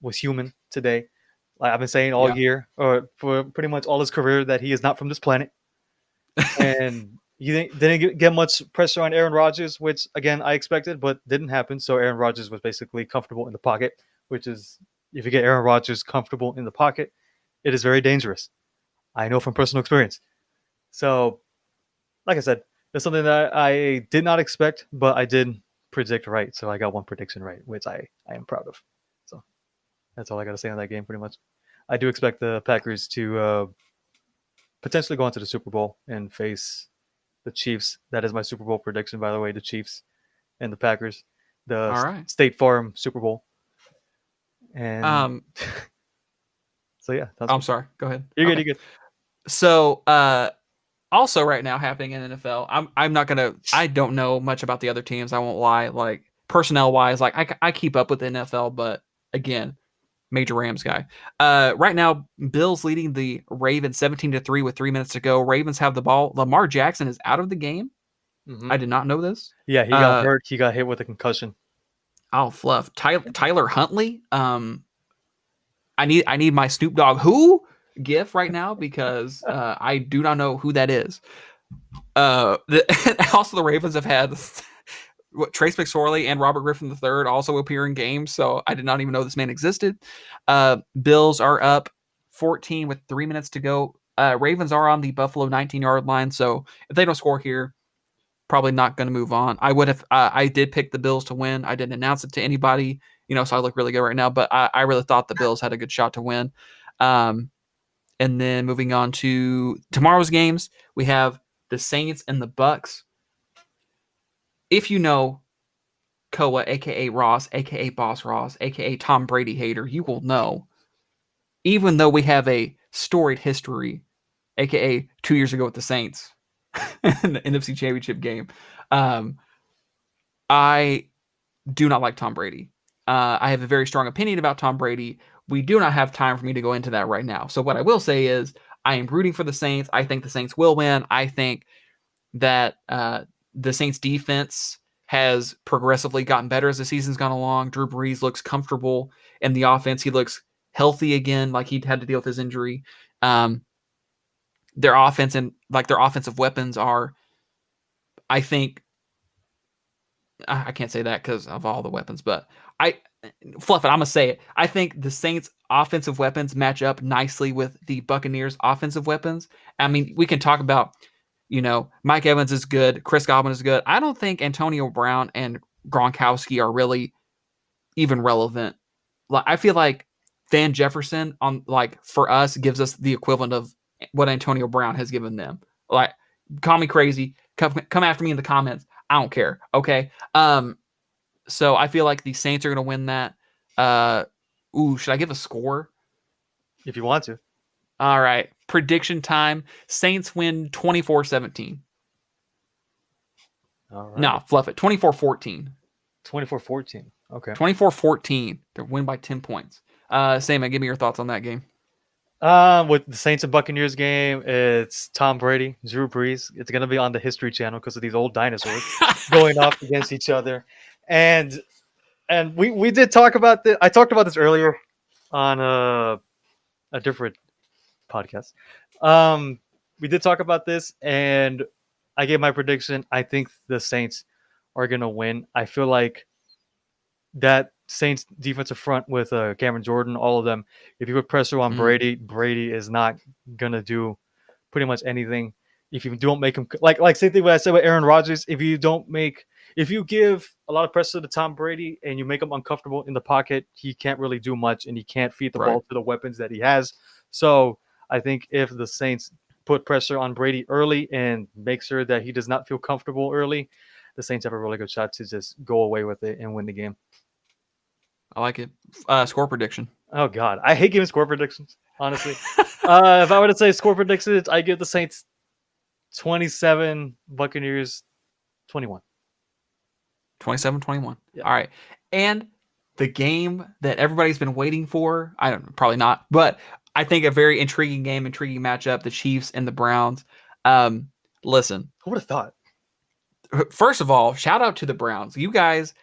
was human today. Like I've been saying all year, or for pretty much all his career, that he is not from this planet. And you didn't get much pressure on Aaron Rodgers, which, again, I expected, but didn't happen. So Aaron Rodgers was basically comfortable in the pocket, which is, if you get Aaron Rodgers comfortable in the pocket, it is very dangerous. I know from personal experience. So, like I said, it's something that I did not expect, but I did predict right. So I got one prediction right, which I am proud of. So that's all I got to say on that game, pretty much. I do expect the Packers to potentially go into the Super Bowl and face the Chiefs. That is my Super Bowl prediction, by the way, the Chiefs and the Packers. The State Farm Super Bowl. And so, yeah. I'm sorry. Go ahead. You're good. So, also right now happening in NFL, I'm not going to, I don't know much about the other teams. I won't lie. Like, personnel wise, like I keep up with the NFL, but again, major Rams guy. Right now, Bills leading the Ravens 17-3 with 3 minutes to go. Ravens have the ball. Lamar Jackson is out of the game. Mm-hmm. I did not know this. Yeah, he got hurt. He got hit with a concussion. Oh, fluff. Tyler Huntley. I need my Snoop Dogg who gif right now because I do not know who that is. Also, the Ravens have had Trace McSorley and Robert Griffin III also appear in games, so I did not even know this man existed. Bills are up 14 with 3 minutes to go. Ravens are on the Buffalo 19-yard line, so if they don't score here, probably not going to move on. I did pick the Bills to win. I didn't announce it to anybody, so I look really good right now, but I really thought the Bills had a good shot to win. And then moving on to tomorrow's games, we have the Saints and the Bucks. If you know Koa, a.k.a. Ross, a.k.a. BossRoss, a.k.a. Tom Brady hater, you will know, even though we have a storied history, a.k.a. 2 years ago with the Saints in the NFC Championship game, I do not like Tom Brady. I have a very strong opinion about Tom Brady. We do not have time for me to go into that right now. So what I will say is I am rooting for the Saints. I think the Saints will win. I think that the Saints defense has progressively gotten better as the season's gone along. Drew Brees looks comfortable in the offense. He looks healthy again, like he'd had to deal with his injury. Their offense and their offensive weapons are, I think, I can't say that because of all the weapons, but Fluff it, I'm going to say it. I think the Saints offensive weapons match up nicely with the Buccaneers offensive weapons. I mean, we can talk about, Mike Evans is good. Chris Godwin is good. I don't think Antonio Brown and Gronkowski are really even relevant. I feel like Van Jefferson for us gives us the equivalent of what Antonio Brown has given them. Like, call me crazy. Come after me in the comments. I don't care. Okay. So I feel like the Saints are going to win that. Should I give a score? If you want to. All right. prediction time. Saints win 24-17. All right. No, fluff it. 24-14. 24-14. Okay. 24-14. They win by 10 points. Sandman, give me your thoughts on that game. With the Saints and Buccaneers game, it's Tom Brady, Drew Brees. It's gonna be on the History Channel because of these old dinosaurs going off against each other. And we did talk about this. I talked about this earlier on a different podcast. We did talk about this, and I gave my prediction. I think the Saints are gonna win. I feel like that Saints defensive front with Cameron Jordan, all of them, if you put pressure on Brady, Brady is not gonna do pretty much anything. If you don't make him like same thing what I said with Aaron Rodgers, if you give a lot of pressure to Tom Brady and you make him uncomfortable in the pocket, he can't really do much and he can't feed the ball to the weapons that he has. So I think if the Saints put pressure on Brady early and make sure that he does not feel comfortable early, the Saints have a really good shot to just go away with it and win the game. I like it. Score prediction. Oh, God. I hate giving score predictions, honestly. If I were to say score predictions, I give the Saints 27, Buccaneers 21. 27-21. Yeah. All right. And the game that everybody's been waiting for, I don't know, probably not, but I think a very intriguing game, intriguing matchup, the Chiefs and the Browns. Listen. Who would have thought? First of all, shout out to the Browns. You guys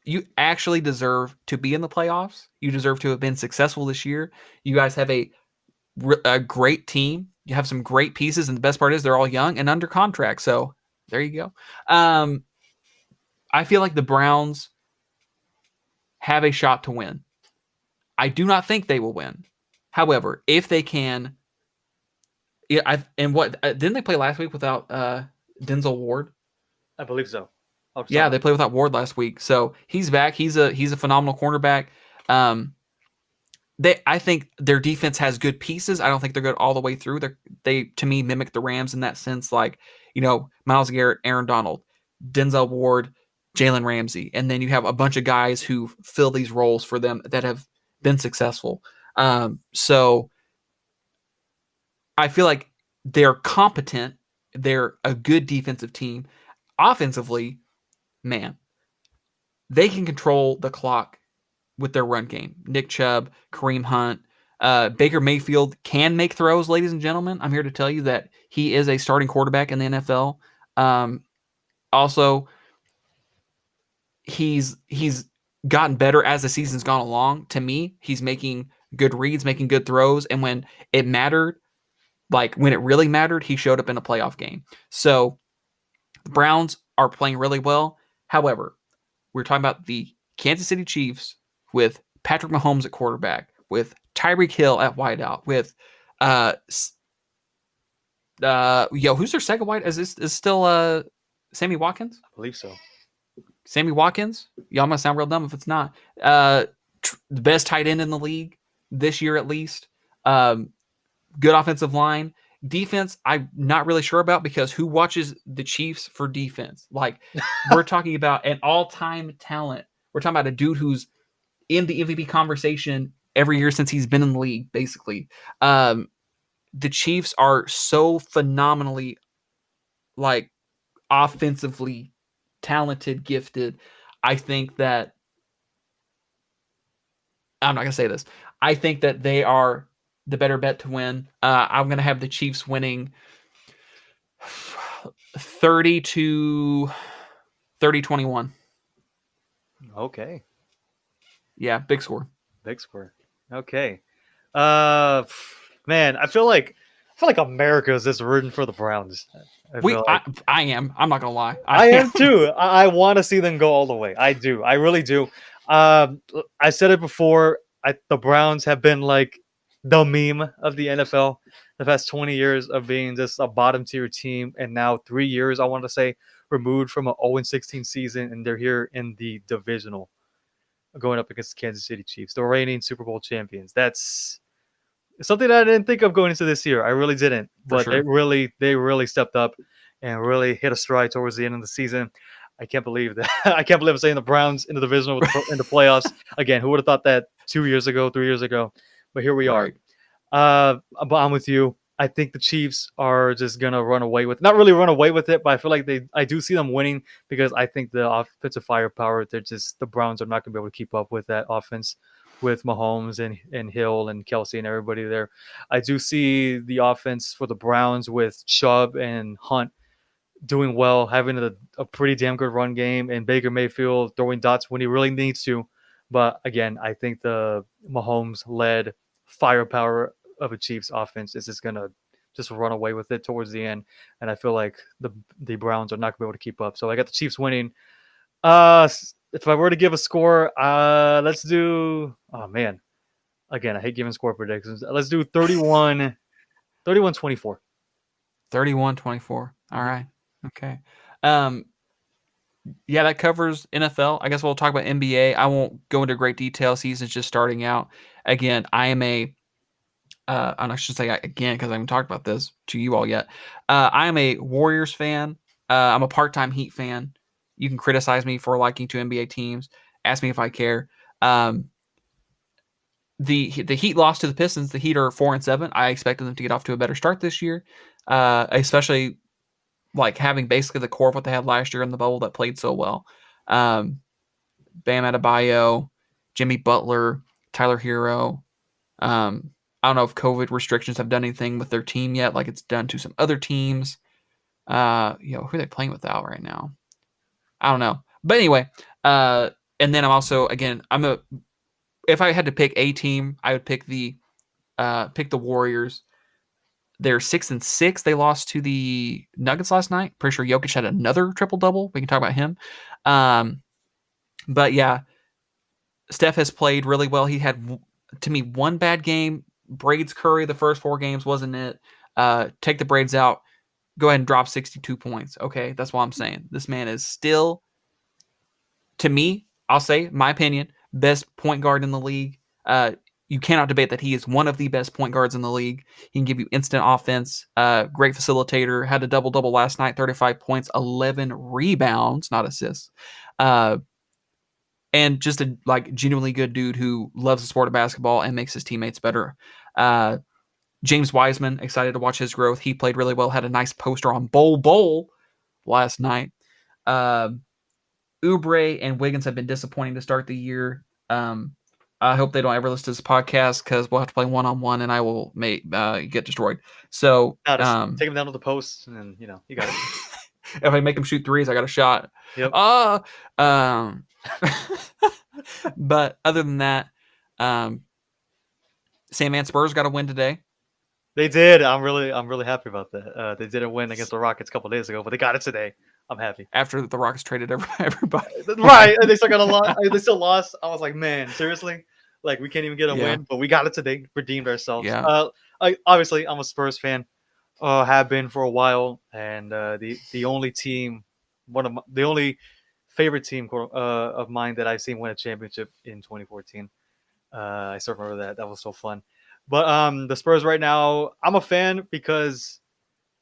you actually deserve to be in the playoffs. You deserve to have been successful this year. You guys have a great team. You have some great pieces, and the best part is they're all young and under contract. So there you go. I feel like the Browns have a shot to win. I do not think they will win. However, if they can, didn't they play last week without Denzel Ward? I believe so. Yeah, they played without Ward last week, so he's back. He's a phenomenal cornerback. I think their defense has good pieces. I don't think they're good all the way through. They to me mimic the Rams in that sense, like Myles Garrett, Aaron Donald, Denzel Ward, Jalen Ramsey, and then you have a bunch of guys who fill these roles for them that have been successful. So I feel like they're competent. They're a good defensive team. Offensively, man, they can control the clock with their run game. Nick Chubb, Kareem Hunt, Baker Mayfield can make throws, ladies and gentlemen. I'm here to tell you that he is a starting quarterback in the NFL. Also, he's gotten better as the season's gone along. To me, he's making good reads, making good throws, and when it mattered, like when it really mattered, he showed up in a playoff game. So the Browns are playing really well. However, we're talking about the Kansas City Chiefs with Patrick Mahomes at quarterback, with Tyreek Hill at wideout, with who's their second wide? Is still Sammy Watkins? I believe so. Sammy Watkins? Y'all must sound real dumb if it's not. The best tight end in the league this year at least. Good offensive line. Defense, I'm not really sure about because who watches the Chiefs for defense? Like, we're talking about an all-time talent. We're talking about a dude who's in the MVP conversation every year since he's been in the league, basically. The Chiefs are so phenomenally, like, offensively talented, gifted. I think that I'm not going to say this. I think that they are the better bet to win. I'm going to have the Chiefs winning 30-21. Okay. Yeah, big score. Big score. Okay. Man, I feel like America is just rooting for the Browns. I am. I'm not gonna lie. I am too. I want to see them go all the way. I do. I really do. I said it before. The Browns have been like the meme of the NFL the past 20 years of being just a bottom tier team, and now 3 years, I want to say, removed from an 0-16 season, and they're here in the divisional, going up against the Kansas City Chiefs, the reigning Super Bowl champions. That's something that I didn't think of going into this year. I really didn't, but sure. they really stepped up and really hit a stride towards the end of the season. I can't believe that. I can't believe I'm saying the Browns in the divisional in the playoffs again. Who would have thought that 2 years ago, 3 years ago? But here we are. But I'm with you. I think the Chiefs are just gonna run away with, not really run away with it, but I feel like I do see them winning because I think the offensive firepower, the Browns are not gonna be able to keep up with that offense with Mahomes and Hill and Kelsey and everybody there. I do see the offense for the Browns with Chubb and Hunt doing well, having a pretty damn good run game, and Baker Mayfield throwing dots when he really needs to. But again, I think the Mahomes-led firepower of a Chiefs offense is just gonna just run away with it towards the end, and I feel like the Browns are not gonna be able to keep up. So I got the Chiefs winning. If I were to give a score, let's do. Oh man, again, I hate giving score predictions. Let's do 31-24. 31-24. All right. Okay. Yeah, that covers NFL. I guess we'll talk about NBA. I won't go into great detail. Season's just starting out. Again, I am and I should say again because I haven't talked about this to you all yet. I am a Warriors fan. I'm a part-time Heat fan. You can criticize me for liking two NBA teams. Ask me if I care. The Heat lost to the Pistons. The Heat are 4-7. I expected them to get off to a better start this year, especially like having basically the core of what they had last year in the bubble that played so well. Bam Adebayo, Jimmy Butler, Tyler Hero. I don't know if COVID restrictions have done anything with their team yet, like it's done to some other teams. Who are they playing without right now? I don't know. But anyway, and then I'm also, again, if I had to pick a team, I would pick the Warriors. They're 6-6. They lost to the Nuggets last night. Pretty sure Jokic had another triple-double. We can talk about him. But yeah, Steph has played really well. He had, to me, one bad game. Braids Curry the first 4 games wasn't it. Take the braids out. Go ahead and drop 62 points. Okay, that's what I'm saying. This man is still, to me, I'll say, my opinion, best point guard in the league. You cannot debate that he is one of the best point guards in the league. He can give you instant offense, great facilitator, had a double-double last night, 35 points, 11 rebounds, not assists. And just a genuinely good dude who loves the sport of basketball and makes his teammates better. James Wiseman, excited to watch his growth. He played really well, had a nice poster on Bowl last night. Oubre and Wiggins have been disappointing to start the year. I hope they don't ever listen to this podcast because we'll have to play one-on-one and I will get destroyed. So take them down to the post and you got it. If I make them shoot threes, I got a shot. Yep. But other than that, Sandman Spurs got a win today. They did. I'm really happy about that. They didn't win against the Rockets a couple days ago, but they got it today. I'm happy. After the Rockets traded everybody. Right. They still got a lot. They still lost. I was like, man, seriously? Like, we can't even get a win, but we got it today. Redeemed ourselves. Yeah. Obviously, I'm a Spurs fan. Have been for a while. And the only team, the only favorite team of mine that I've seen win a championship in 2014. I still remember that. That was so fun. But the Spurs right now, I'm a fan because,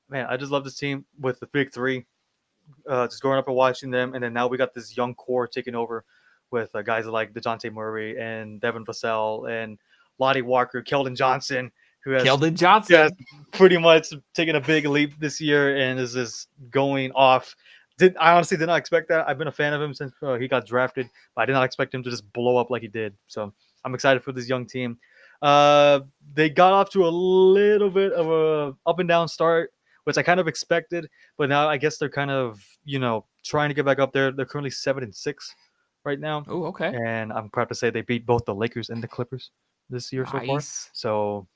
man, I just love this team with the big three. Just growing up and watching them, and then now we got this young core taking over with guys like DeJounte Murray and Devin Vassell and Lonnie Walker, Keldon Johnson, who has pretty much taken a big leap this year and is just going off. I honestly did not expect that. I've been a fan of him since he got drafted, but I did not expect him to just blow up like he did. So I'm excited for this young team. They got off to a little bit of a up and down start, which I kind of expected, but now I guess they're kind of, trying to get back up there. They're currently 7-6 right now. Oh, okay. And I'm proud to say they beat both the Lakers and the Clippers this year so far. So,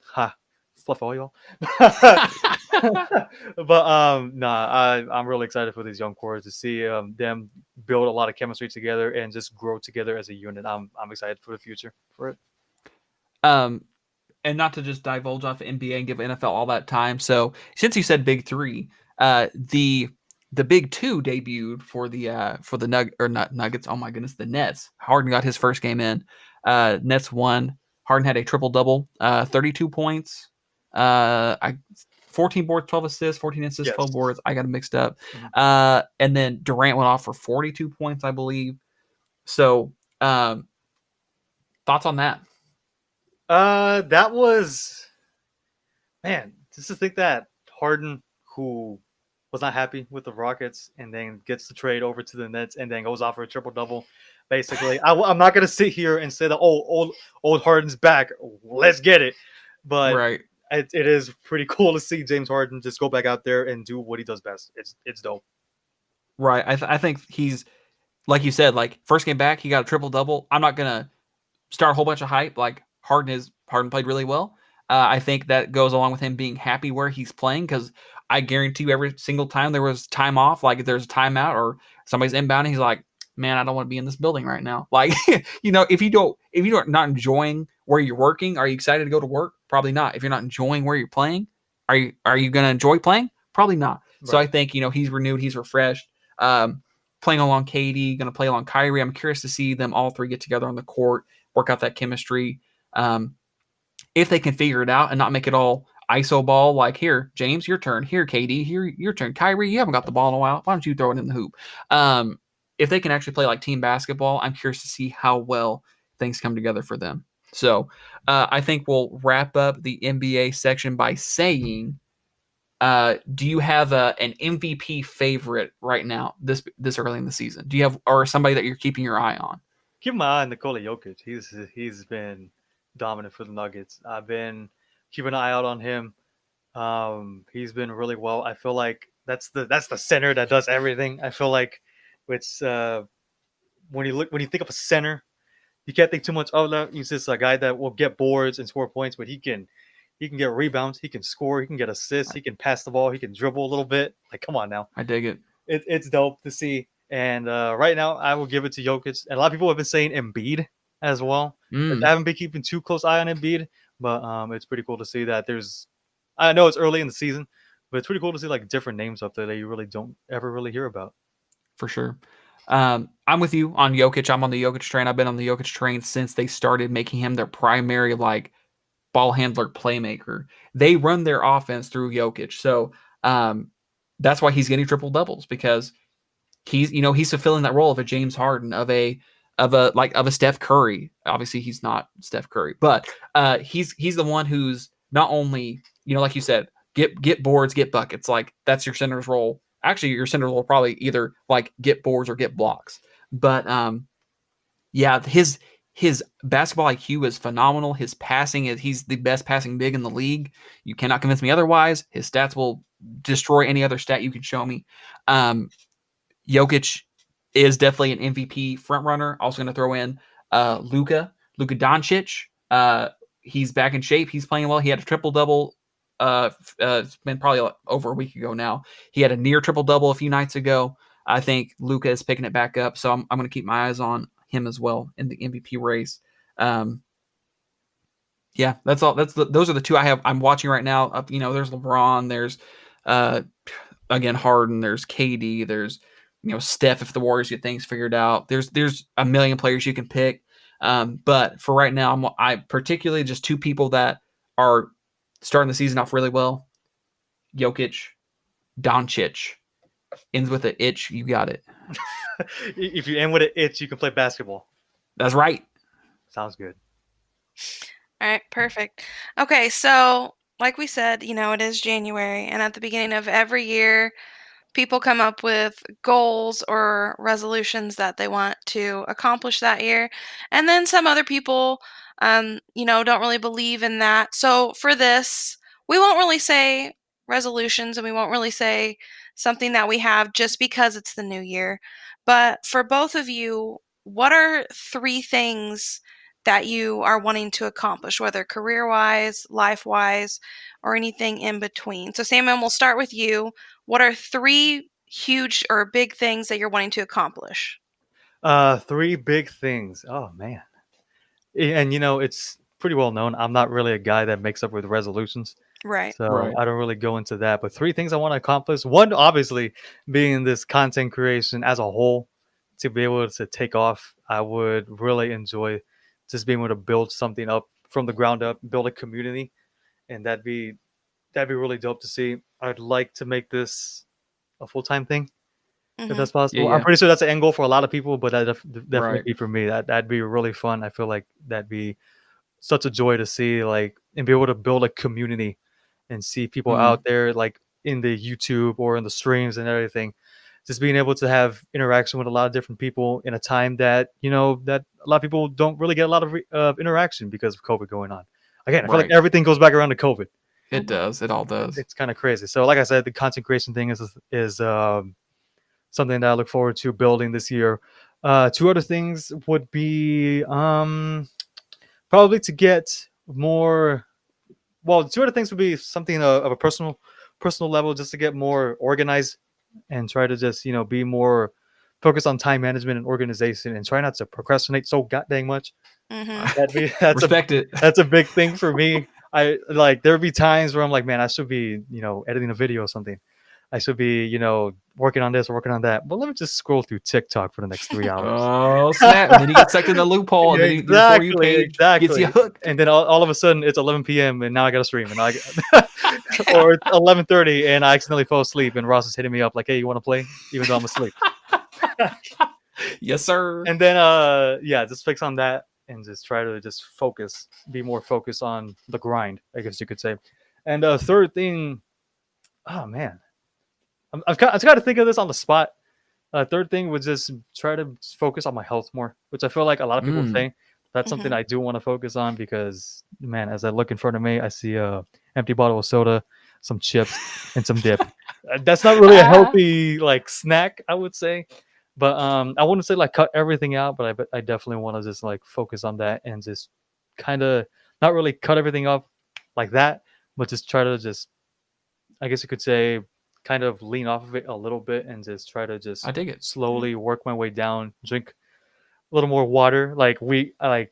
fluff all y'all. But I'm really excited for these young cores to see them build a lot of chemistry together and just grow together as a unit. I'm excited for the future for it. And not to just divulge off NBA and give NFL all that time. So since you said big three, the big two debuted for the Nuggets. Oh my goodness, the Nets. Harden got his first game in. Nets won. Harden had a triple double, 32 points. 14 boards, 12 assists, 14 assists, 12 boards. I got them mixed up. Mm-hmm. And then Durant went off for 42 points, I believe. So, thoughts on that? That was Man, just to think that Harden, who was not happy with the Rockets and then gets the trade over to the Nets and then goes off for a triple double. Basically, I'm not gonna sit here and say that old Harden's back. Let's get it, but Right. it is pretty cool to see James Harden just go back out there and do what he does best. It's dope. Right. I think he's, like you said, like first game back, he got a triple double. I'm not gonna start a whole bunch of hype. Like Harden played really well. I think that goes along with him being happy where he's playing, because I guarantee you every single time there was time off, like if there's a timeout or somebody's inbounding, he's like, man, I don't want to be in this building right now. Like, if you're not enjoying where you're working, are you excited to go to work? Probably not. If you're not enjoying where you're playing, are you going to enjoy playing? Probably not. Right. So I think, he's renewed, he's refreshed. Playing along KD, going to play along Kyrie. I'm curious to see them all three get together on the court, work out that chemistry. If they can figure it out and not make it all ISO ball, like, here, James, your turn. Here, KD, here, your turn. Kyrie, you haven't got the ball in a while. Why don't you throw it in the hoop? If they can actually play like team basketball, I'm curious to see how well things come together for them. So I think we'll wrap up the NBA section by saying, do you have an MVP favorite right now, this early in the season? Do you have, or somebody that you're keeping your eye on? Keep my eye on Nikola Jokic. He's been dominant for the Nuggets. I've been keeping an eye out on him. He's been really well. I feel like that's the center that does everything. I feel like it's when you think of a center, you can't think too much of that. He's just a guy that will get boards and score points, but he can get rebounds, he can score, he can get assists, he can pass the ball, he can dribble a little bit. Like, come on now. I dig it. It's dope to see. And right now, I will give it to Jokic. And a lot of people have been saying Embiid as well. I haven't been keeping too close eye on Embiid, but it's pretty cool to see that I know it's early in the season, but it's pretty cool to see like different names up there that you really don't ever really hear about. For sure. I'm with you on Jokic. I'm on the Jokic train. I've been on the Jokic train since they started making him their primary like ball handler playmaker. They run their offense through Jokic. So that's why he's getting triple doubles, because he's fulfilling that role of a James Harden, of a Steph Curry. Obviously, he's not Steph Curry, but he's the one who's not only, like you said, get boards, get buckets. Like, that's your center's role. Actually, your center will probably either like get boards or get blocks. But yeah, his basketball IQ is phenomenal. His passing he's the best passing big in the league. You cannot convince me otherwise. His stats will destroy any other stat you can show me. Jokic is definitely an MVP frontrunner. Also going to throw in Luka Doncic. He's back in shape. He's playing well. He had a triple-double. It's been probably over a week ago now. He had a near triple-double a few nights ago. I think Luka is picking it back up, so I'm going to keep my eyes on him as well in the MVP race. Yeah, that's all. Those are the two I'm watching right now. There's LeBron. There's again Harden. There's KD. There's Steph, if the Warriors get things figured out. There's a million players you can pick. But for right now, I particularly just two people that are starting the season off really well. Jokic, Doncic. Ends with an itch, you got it. If you end with an itch, you can play basketball. That's right. Sounds good. All right, perfect. Okay, so like we said, it is January, and at the beginning of every year, people come up with goals or resolutions that they want to accomplish that year. And then some other people, don't really believe in that. So for this, we won't really say resolutions, and we won't really say something that we have just because it's the new year. But for both of you, what are 3 things that you are wanting to accomplish, whether career-wise, life-wise, or anything in between? So Sandman, we'll start with you. What are 3 huge or big things that you're wanting to accomplish? 3 big things. Oh, man. And, it's pretty well known. I'm not really a guy that makes up with resolutions. Right. So Right. I don't really go into that. But 3 things I want to accomplish. One, obviously, being this content creation as a whole, to be able to take off. I would really enjoy just being able to build something up from the ground up, build a community. And that'd be really dope to see. I'd like to make this a full-time thing, if that's possible. Yeah. I'm pretty sure that's an end goal for a lot of people, but that definitely Right. be for me. That'd be really fun. I feel like that'd be such a joy to see, like, and be able to build a community and see people out there like in the YouTube or in the streams and everything. Just being able to have interaction with a lot of different people in a time that that a lot of people don't really get a lot of interaction because of COVID going on. Again, I feel like everything goes back around to COVID. It does. It all does. It's kind of crazy. So, like I said, the content creation thing is something that I look forward to building this year. Two other things would be probably to get more. Well, two other things would be something of a personal level, just to get more organized and try to just be more focused on time management and organization, and try not to procrastinate so goddamn much. That's a big thing for me. I like there'd be times where I'm like, man, I should be editing a video or something. I should be working on this or working on that. But let me just scroll through TikTok for the next 3 hours. Oh snap! And then you get stuck in the loophole, and then exactly, the For You page gets you hooked. And then all of a sudden it's 11 p.m. and now I got to stream, and or it's 11:30 and I accidentally fall asleep, and Ross is hitting me up like, hey, you want to play? Even though I'm asleep. Yes, sir. And then just fix on that and just try to just be more focused on the grind, I guess you could say. And third thing, oh man, I've got to think of this on the spot. Third thing was just try to focus on my health more, which I feel like a lot of people say. That's something I do want to focus on, because man, as I look in front of me, I see a empty bottle of soda, some chips, and some dip. That's not really a healthy like snack, I would say. But I wouldn't say like cut everything out, but I definitely want to just like focus on that and just kind of not really cut everything off like that, but just try to just, I guess you could say, kind of lean off of it a little bit and just try to just slowly work my way down, drink a little more water. Like I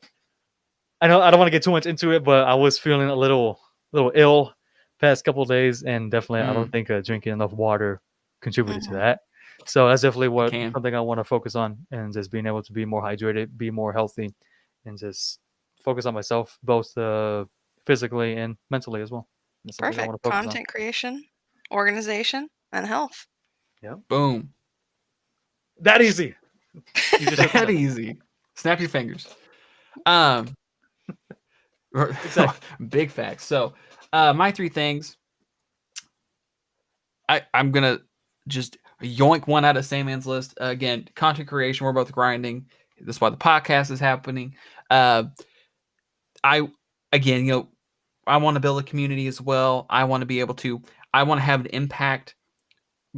know I don't want to get too much into it, but I was feeling a little ill past couple of days, and definitely I don't think drinking enough water contributed to that. So that's definitely something I want to focus on, and just being able to be more hydrated, be more healthy, and just focus on myself, both physically and mentally as well. Perfect. Content creation, organization, and health. Yeah. Boom. That easy. That easy. Snap your fingers. Exactly. Big facts. So my three things, I'm gonna just yoink one out of Sandman's list. Again, content creation. We're both grinding. That's why the podcast is happening. I want to build a community as well. I want to have an impact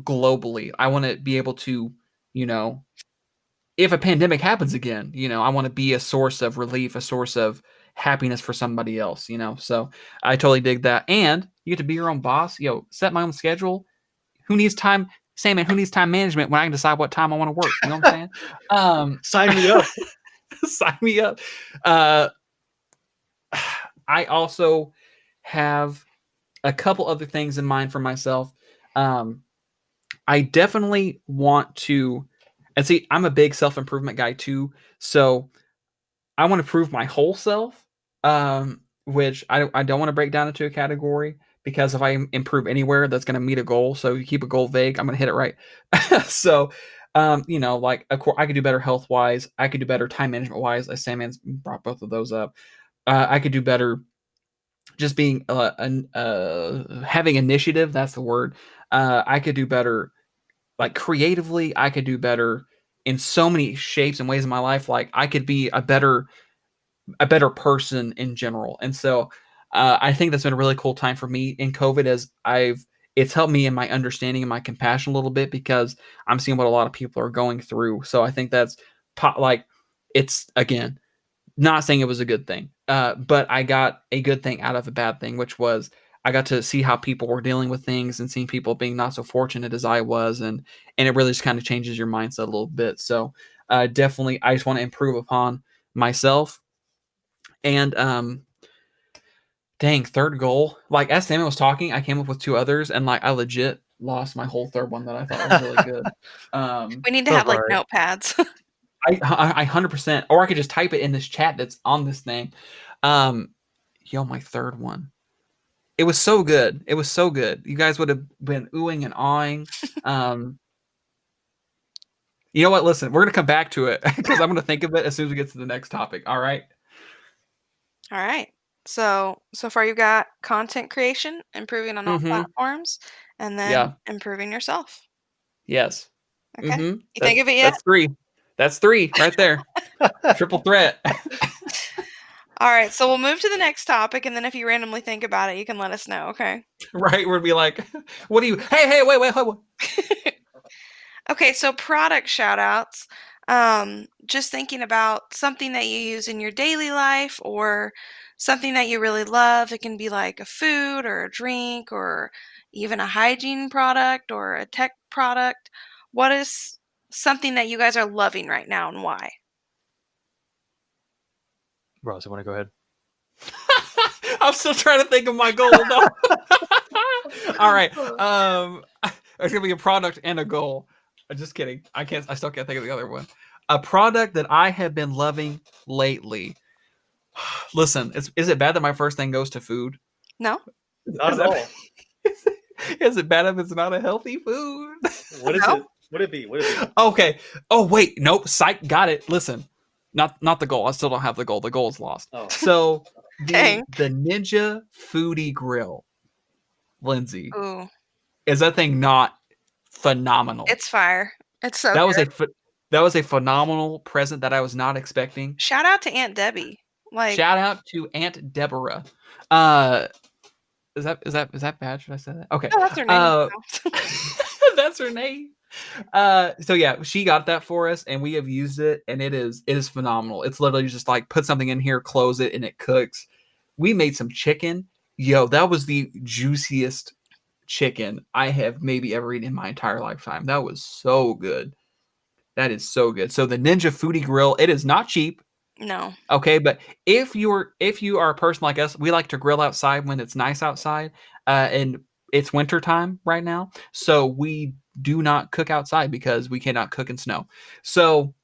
globally. I want to be able to, if a pandemic happens again, I want to be a source of relief, a source of happiness for somebody else, So I totally dig that. And you get to be your own boss. Set my own schedule. Who needs time? Sandman, who needs time management when I can decide what time I want to work? You know what I'm saying? Sign me up. Sign me up. I also have a couple other things in mind for myself. I definitely want to, and see, I'm a big self-improvement guy too. So I want to prove my whole self, which I don't want to break down into a category, because if I improve anywhere, that's going to meet a goal. So you keep a goal vague, I'm going to hit it right. So, like, of course, I could do better health-wise. I could do better time management-wise. As Sandman's brought both of those up. I could do better just being having initiative. That's the word. I could do better, like, creatively. I could do better in so many shapes and ways in my life. Like, I could be a better person in general. And so I think that's been a really cool time for me in COVID, as it's helped me in my understanding and my compassion a little bit, because I'm seeing what a lot of people are going through. So I think that's it's, again, not saying it was a good thing, but I got a good thing out of a bad thing, which was I got to see how people were dealing with things and seeing people being not so fortunate as I was. And it really just kind of changes your mindset a little bit. So definitely, I just want to improve upon myself. And third goal. Like, as Samuel was talking, I came up with two others, and like I legit lost my whole third one that I thought was really good. We need to have like notepads. I 100%, or I could just type it in this chat that's on this thing. My third one. It was so good. It was so good. You guys would have been oohing and awing. You know what? Listen, we're going to come back to it, because I'm going to think of it as soon as we get to the next topic. All right. All right. So far you've got content creation, improving on all platforms, and then improving yourself. Yes. Okay. You think of it yet? That's 3. That's 3 right there. Triple threat. All right, so we'll move to the next topic, and then if you randomly think about it, you can let us know, okay? Right, we'd be like, what do you... Hey, wait. Okay, so product shout-outs. Just thinking about something that you use in your daily life or something that you really love. It can be like a food or a drink or even a hygiene product or a tech product. What is something that you guys are loving right now and why? Ross, you want to go ahead? I'm still trying to think of my goal, though. All right. It's gonna be a product and a goal. I'm just kidding. I still can't think of the other one. A product that I have been loving lately. Listen, is it bad that my first thing goes to food? No. Not at all. Is it bad if it's not a healthy food? What is it? What it be? Okay. Oh wait, nope. Psych. Got it. Listen, not the goal. I still don't have the goal. The goal is lost. Oh. So the Ninja Foodie Grill, Lindsay. Ooh. Is that thing not phenomenal? It's fire. It's so good. That was a phenomenal present that I was not expecting. Shout out to Aunt Debbie. Shout out to Aunt Deborah. Is that bad? Should I say that? Okay. No, that's her name. That's her name. So yeah, she got that for us and we have used it and it is phenomenal. It's literally just like put something in here, close it, and it cooks. We made some chicken. Yo, that was the juiciest chicken I have maybe ever eaten in my entire lifetime. That was so good. That is so good. So the Ninja Foodie Grill, it is not cheap. No. Okay, but if you are a person like us, we like to grill outside when it's nice outside, and it's winter time right now, so we do not cook outside because we cannot cook in snow. So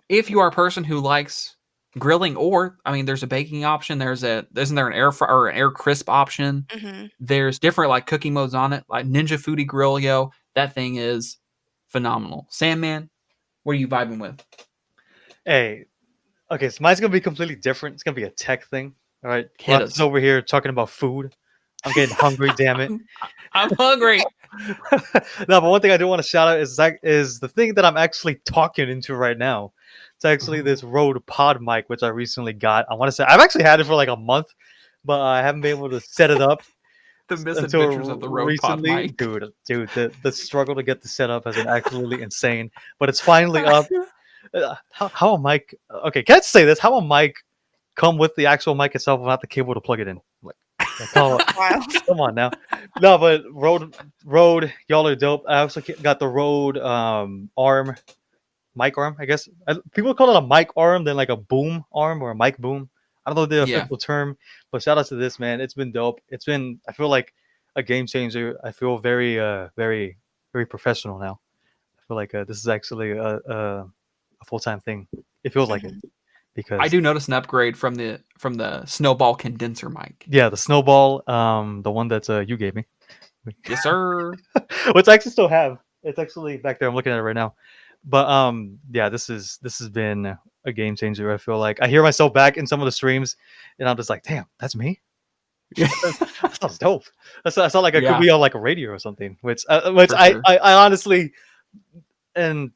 if you are a person who likes grilling, or I mean, there's a baking option. Isn't there an air fryer or an air crisp option? Mm-hmm. There's different like cooking modes on it, like Ninja Foodie Grill. Yo, that thing is phenomenal. Sandman, what are you vibing with? Hey. Okay, so mine's gonna be completely different. It's gonna be a tech thing. All right, Ross over here talking about food. I'm getting hungry. Damn it! I'm hungry. No, but one thing I do want to shout out is the thing that I'm actually talking into right now. It's actually this Rode Pod mic, which I recently got. I want to say I've actually had it for like a month, but I haven't been able to set it up. The misadventures of the Rode Pod mic, dude. The struggle to get the setup has been absolutely insane, but it's finally up. How a mic? Okay, can't say this. How a mic come with the actual mic itself without the cable to plug it in? Like come on now. No, but Rode, y'all are dope. I also got the Rode mic arm. I guess people call it a mic arm, then like a boom arm or a mic boom. I don't know the official term, but shout out to this, man. It's been dope. It's been, I feel like, a game changer. I feel very, very, very professional now. I feel like this is actually a full-time thing. It feels like it, because I do notice an upgrade from the Snowball condenser mic. Yeah, the Snowball, the one that you gave me. Yes, sir. Which I actually still have. It's actually back there. I'm looking at it right now. But yeah, this has been a game changer. I feel like I hear myself back in some of the streams, and I'm just like, damn, that's me. That sounds dope. I sound like I could be on like a radio or something. Which I honestly, and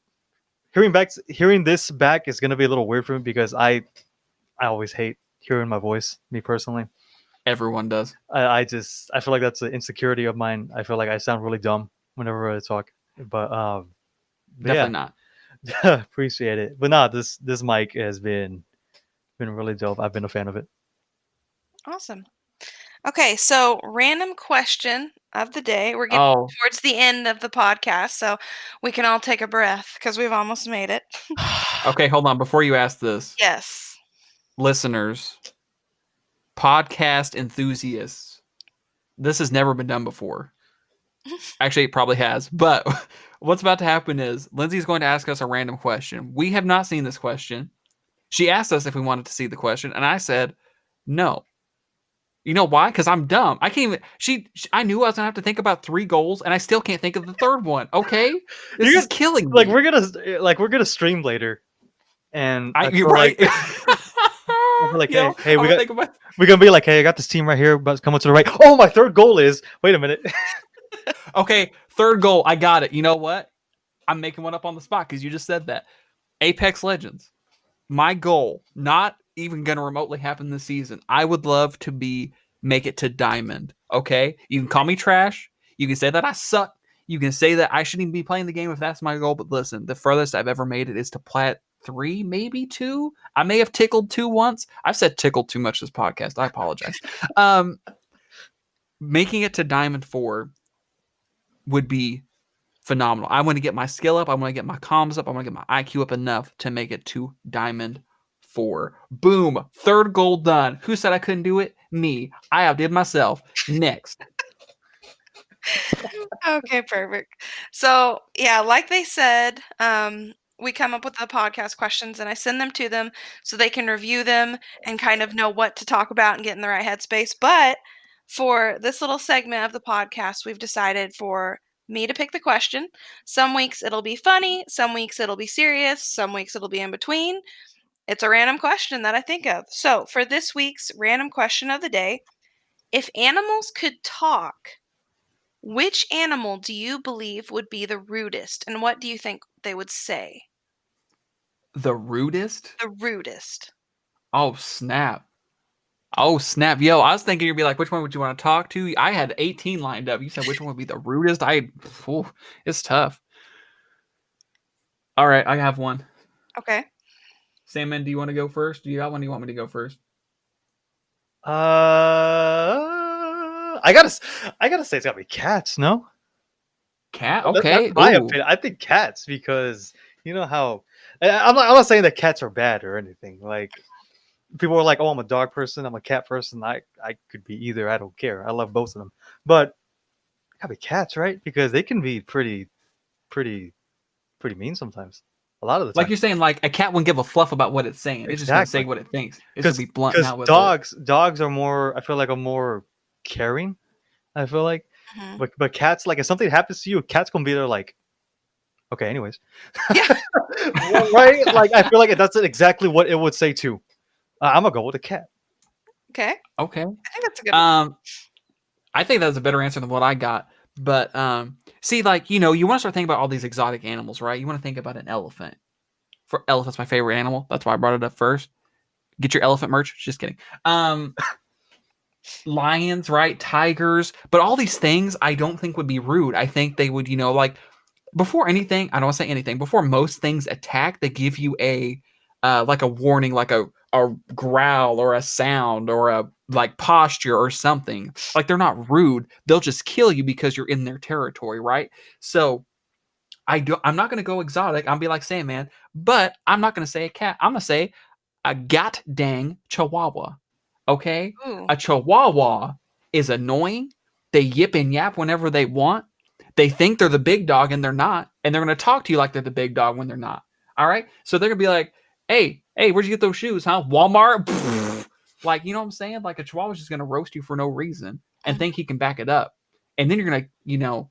hearing this back is gonna be a little weird for me because I always hate hearing my voice. Me personally, everyone does. I feel like that's an insecurity of mine. I feel like I sound really dumb whenever I talk. But definitely not. Appreciate it. But no, this mic has been really dope. I've been a fan of it. Awesome. Okay, so random question of the day. We're getting towards the end of the podcast, so we can all take a breath because we've almost made it. Okay, hold on. Before you ask this. Yes. Listeners, podcast enthusiasts, this has never been done before. Actually, it probably has. But what's about to happen is Lindsay's going to ask us a random question. We have not seen this question. She asked us if we wanted to see the question, and I said no. You know why? Because I'm dumb. I can't even. I knew I was gonna have to think about 3 goals, and I still can't think of the third one. Okay, this is killing me. We're gonna stream later, and you're right. like, Yo, hey, I'm thinking about we're gonna be like, hey, I got this team right here, but coming to the right. Oh, my third goal is. Wait a minute. okay, third goal. I got it. You know what? I'm making one up on the spot because you just said that. Apex Legends. My goal, not even going to remotely happen this season. I would love to make it to Diamond. Okay? You can call me trash. You can say that I suck. You can say that I shouldn't even be playing the game if that's my goal. But listen, the furthest I've ever made it is to Plat 3, maybe 2. I may have tickled 2 once. I've said tickled too much this podcast. I apologize. Making it to Diamond 4 would be phenomenal. I want to get my skill up. I want to get my comms up. I want to get my IQ up enough to make it to Diamond 4. Boom. Third goal done. Who said I couldn't do it? Me. I outdid myself. Next. Okay, perfect. So, yeah, like they said, we come up with the podcast questions and I send them to them so they can review them and kind of know what to talk about and get in the right headspace. But for this little segment of the podcast, we've decided for me to pick the question. Some weeks it'll be funny, some weeks it'll be serious, some weeks it'll be in between. It's a random question that I think of. So, for this week's random question of the day, if animals could talk, which animal do you believe would be the rudest, and what do you think they would say? The rudest? The rudest. Oh, snap. Oh, snap. Yo, I was thinking you'd be like, which one would you want to talk to? I had 18 lined up. You said which one would be the rudest? It's tough. All right, I have one. Okay. Sandman, do you want to go first? Do you got one? Do you want me to go first? I gotta say it's gotta be cats. No, Cat. Okay. That's my opinion. I think cats because you know how I'm not saying that cats are bad or anything. Like people are like, oh, I'm a dog person. I'm a cat person. I could be either. I don't care. I love both of them. But it gotta be cats, right? Because they can be pretty mean sometimes. A lot of the time. Like you're saying, like a cat wouldn't give a fluff about what it's saying. It's just gonna say what it thinks. It's gonna be blunt now with dogs are more. I feel like are more caring. I feel like, but cats, like if something happens to you, a cat's gonna be there like, okay, anyways, Yeah. right? Like I feel like that's exactly what it would say too. I'm gonna go with a cat. Okay. I think that's a good one. I think that's a better answer than what I got. But see, like, you want to start thinking about all these exotic animals, right? You want to think about an elephant. For elephant's my favorite animal. That's why I brought it up first. Get your elephant merch. Just kidding. Lions, right? Tigers. But all these things I don't think would be rude. I think they would, like before anything, I don't want to say anything. Before most things attack, they give you a like a warning, like a growl or a sound or a like posture or something. Like they're not rude. They'll just kill you because you're in their territory, right? So I'm not going to go exotic. I'm be like Sandman, but I'm not going to say a cat. I'm going to say a god dang chihuahua. Okay? Ooh. A chihuahua is annoying. They yip and yap whenever they want. They think they're the big dog and they're not. And they're going to talk to you like they're the big dog when they're not. All right? So they're going to be like, hey, where'd you get those shoes, huh? Walmart? Like, you know what I'm saying? Like a chihuahua's just going to roast you for no reason and think he can back it up. And then you're going to,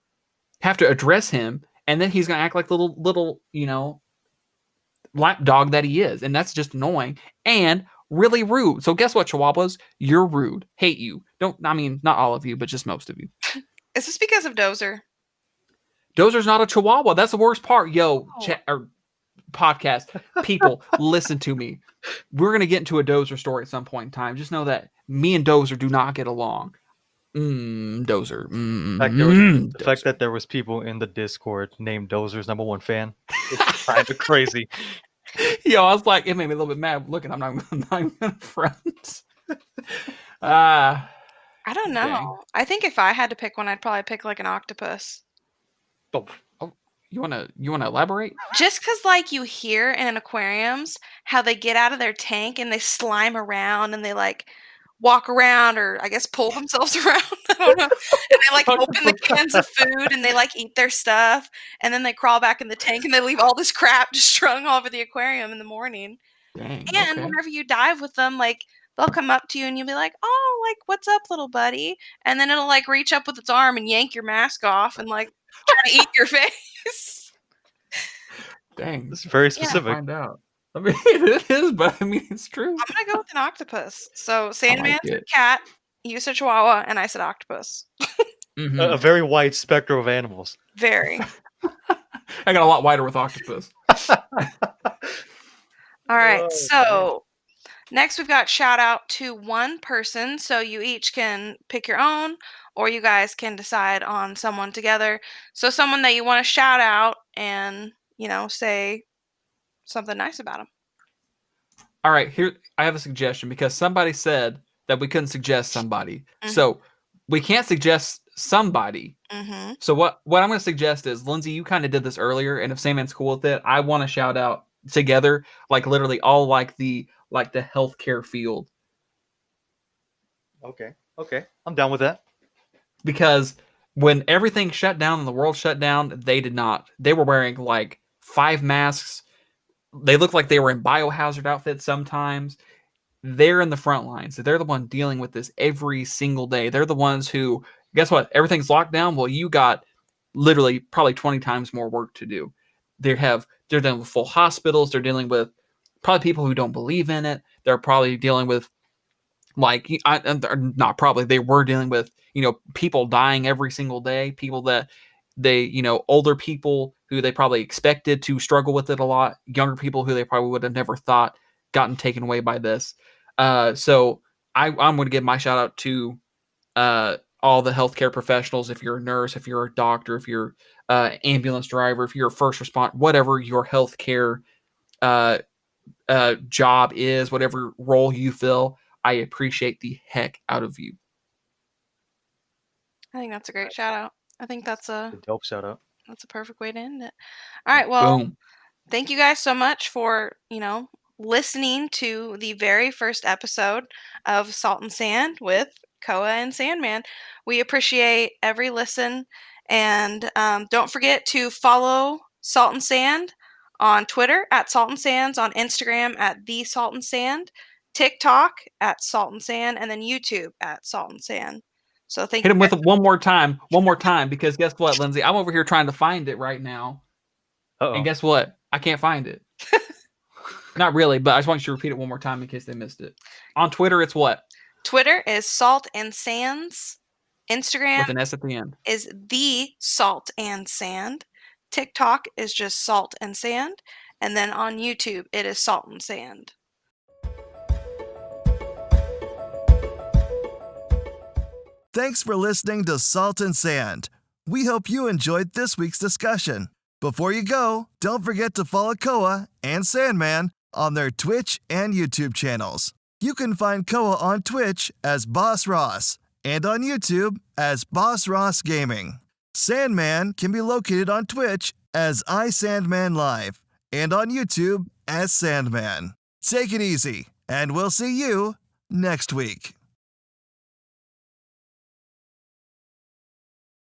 have to address him. And then he's going to act like the little, lap dog that he is. And that's just annoying and really rude. So guess what, chihuahuas? You're rude. Hate you. Not all of you, but just most of you. Is this because of Dozer? Dozer's not a chihuahua. That's the worst part. Yo, podcast people, listen to me. We're going to get into a Dozer story at some point in time. Just know that me and Dozer do not get along. Dozer. The fact that there was people in the Discord named Dozer's #1 fan is kind of crazy. Yo, I was like, it made me a little bit mad. Look, I'm not even friends. I don't know. Dang. I think if I had to pick one, I'd probably pick like an octopus. Oh, you wanna elaborate? Just because, like, you hear in aquariums how they get out of their tank and they slime around and they like walk around or I guess pull themselves around. I don't know. And they like open the cans of food and they like eat their stuff and then they crawl back in the tank and they leave all this crap just strung all over the aquarium in the morning. Dang, and whenever you dive with them, like they'll come up to you and you'll be like, oh, like, what's up, little buddy? And then it'll like reach up with its arm and yank your mask off and like try to eat your face. Dang. It's very specific. Find out. I mean, it is, but I mean, it's true. I'm going to go with an octopus. So Sandman like said it. cat, you said chihuahua, and I said octopus. Mhm. A very wide spectrum of animals. Very. I got a lot wider with octopus. All right, Oh, so next we've got shout out to one person. So you each can pick your own, or you guys can decide on someone together. So someone that you want to shout out and, say something nice about them. All right, here I have a suggestion because somebody said that we couldn't suggest somebody. Mhm. So we can't suggest somebody. Mm-hmm. So what I'm going to suggest is, Lindsay, you kind of did this earlier, and if Sandman's cool with it, I want to shout out together, like literally all like the healthcare field. Okay. I'm down with that. Because when everything shut down and the world shut down, they did not. They were wearing like 5 masks. They looked like they were in biohazard outfits sometimes. They're in the front lines. So they're the one dealing with this every single day. They're the ones who, guess what? Everything's locked down. Well, you got literally probably 20 times more work to do. They're dealing with full hospitals. They're dealing with probably people who don't believe in it. They're probably dealing with not probably, they were dealing with, people dying every single day, people that older people who they probably expected to struggle with it a lot, younger people who they probably would have never thought gotten taken away by this. So I'm going to give my shout out to all the healthcare professionals. If you're a nurse, if you're a doctor, if you're ambulance driver, if you're a first responder, whatever your healthcare job is, whatever role you fill, I appreciate the heck out of you. I think that's a great shout out. I think that's a dope shout out. That's a perfect way to end it. All right, well, Boom. Thank you guys so much for, listening to the very first episode of Salt and Sand with Koa and Sandman. We appreciate every listen, and don't forget to follow Salt and Sand on Twitter at Salt and Sands, on Instagram at The Salt and Sand, TikTok at Salt and Sand, and then YouTube at Salt and Sand. So thank Hit you him with guys. it one more time, because guess what, Lindsay? I'm over here trying to find it right now. Uh-oh. And guess what? I can't find it. Not really, but I just want you to repeat it one more time in case they missed it. On Twitter, it's what? Twitter is Salt and Sands. Instagram With an S at the end. is The Salt and Sand. TikTok is just Salt and Sand. And then on YouTube, it is Salt and Sand. Thanks for listening to Salt and Sand. We hope you enjoyed this week's discussion. Before you go, don't forget to follow Koa and Sandman on their Twitch and YouTube channels. You can find Koa on Twitch as BossRoss and on YouTube as BossRoss Gaming. Sandman can be located on Twitch as iSandmanLive and on YouTube as Sandman. Take it easy, and we'll see you next week.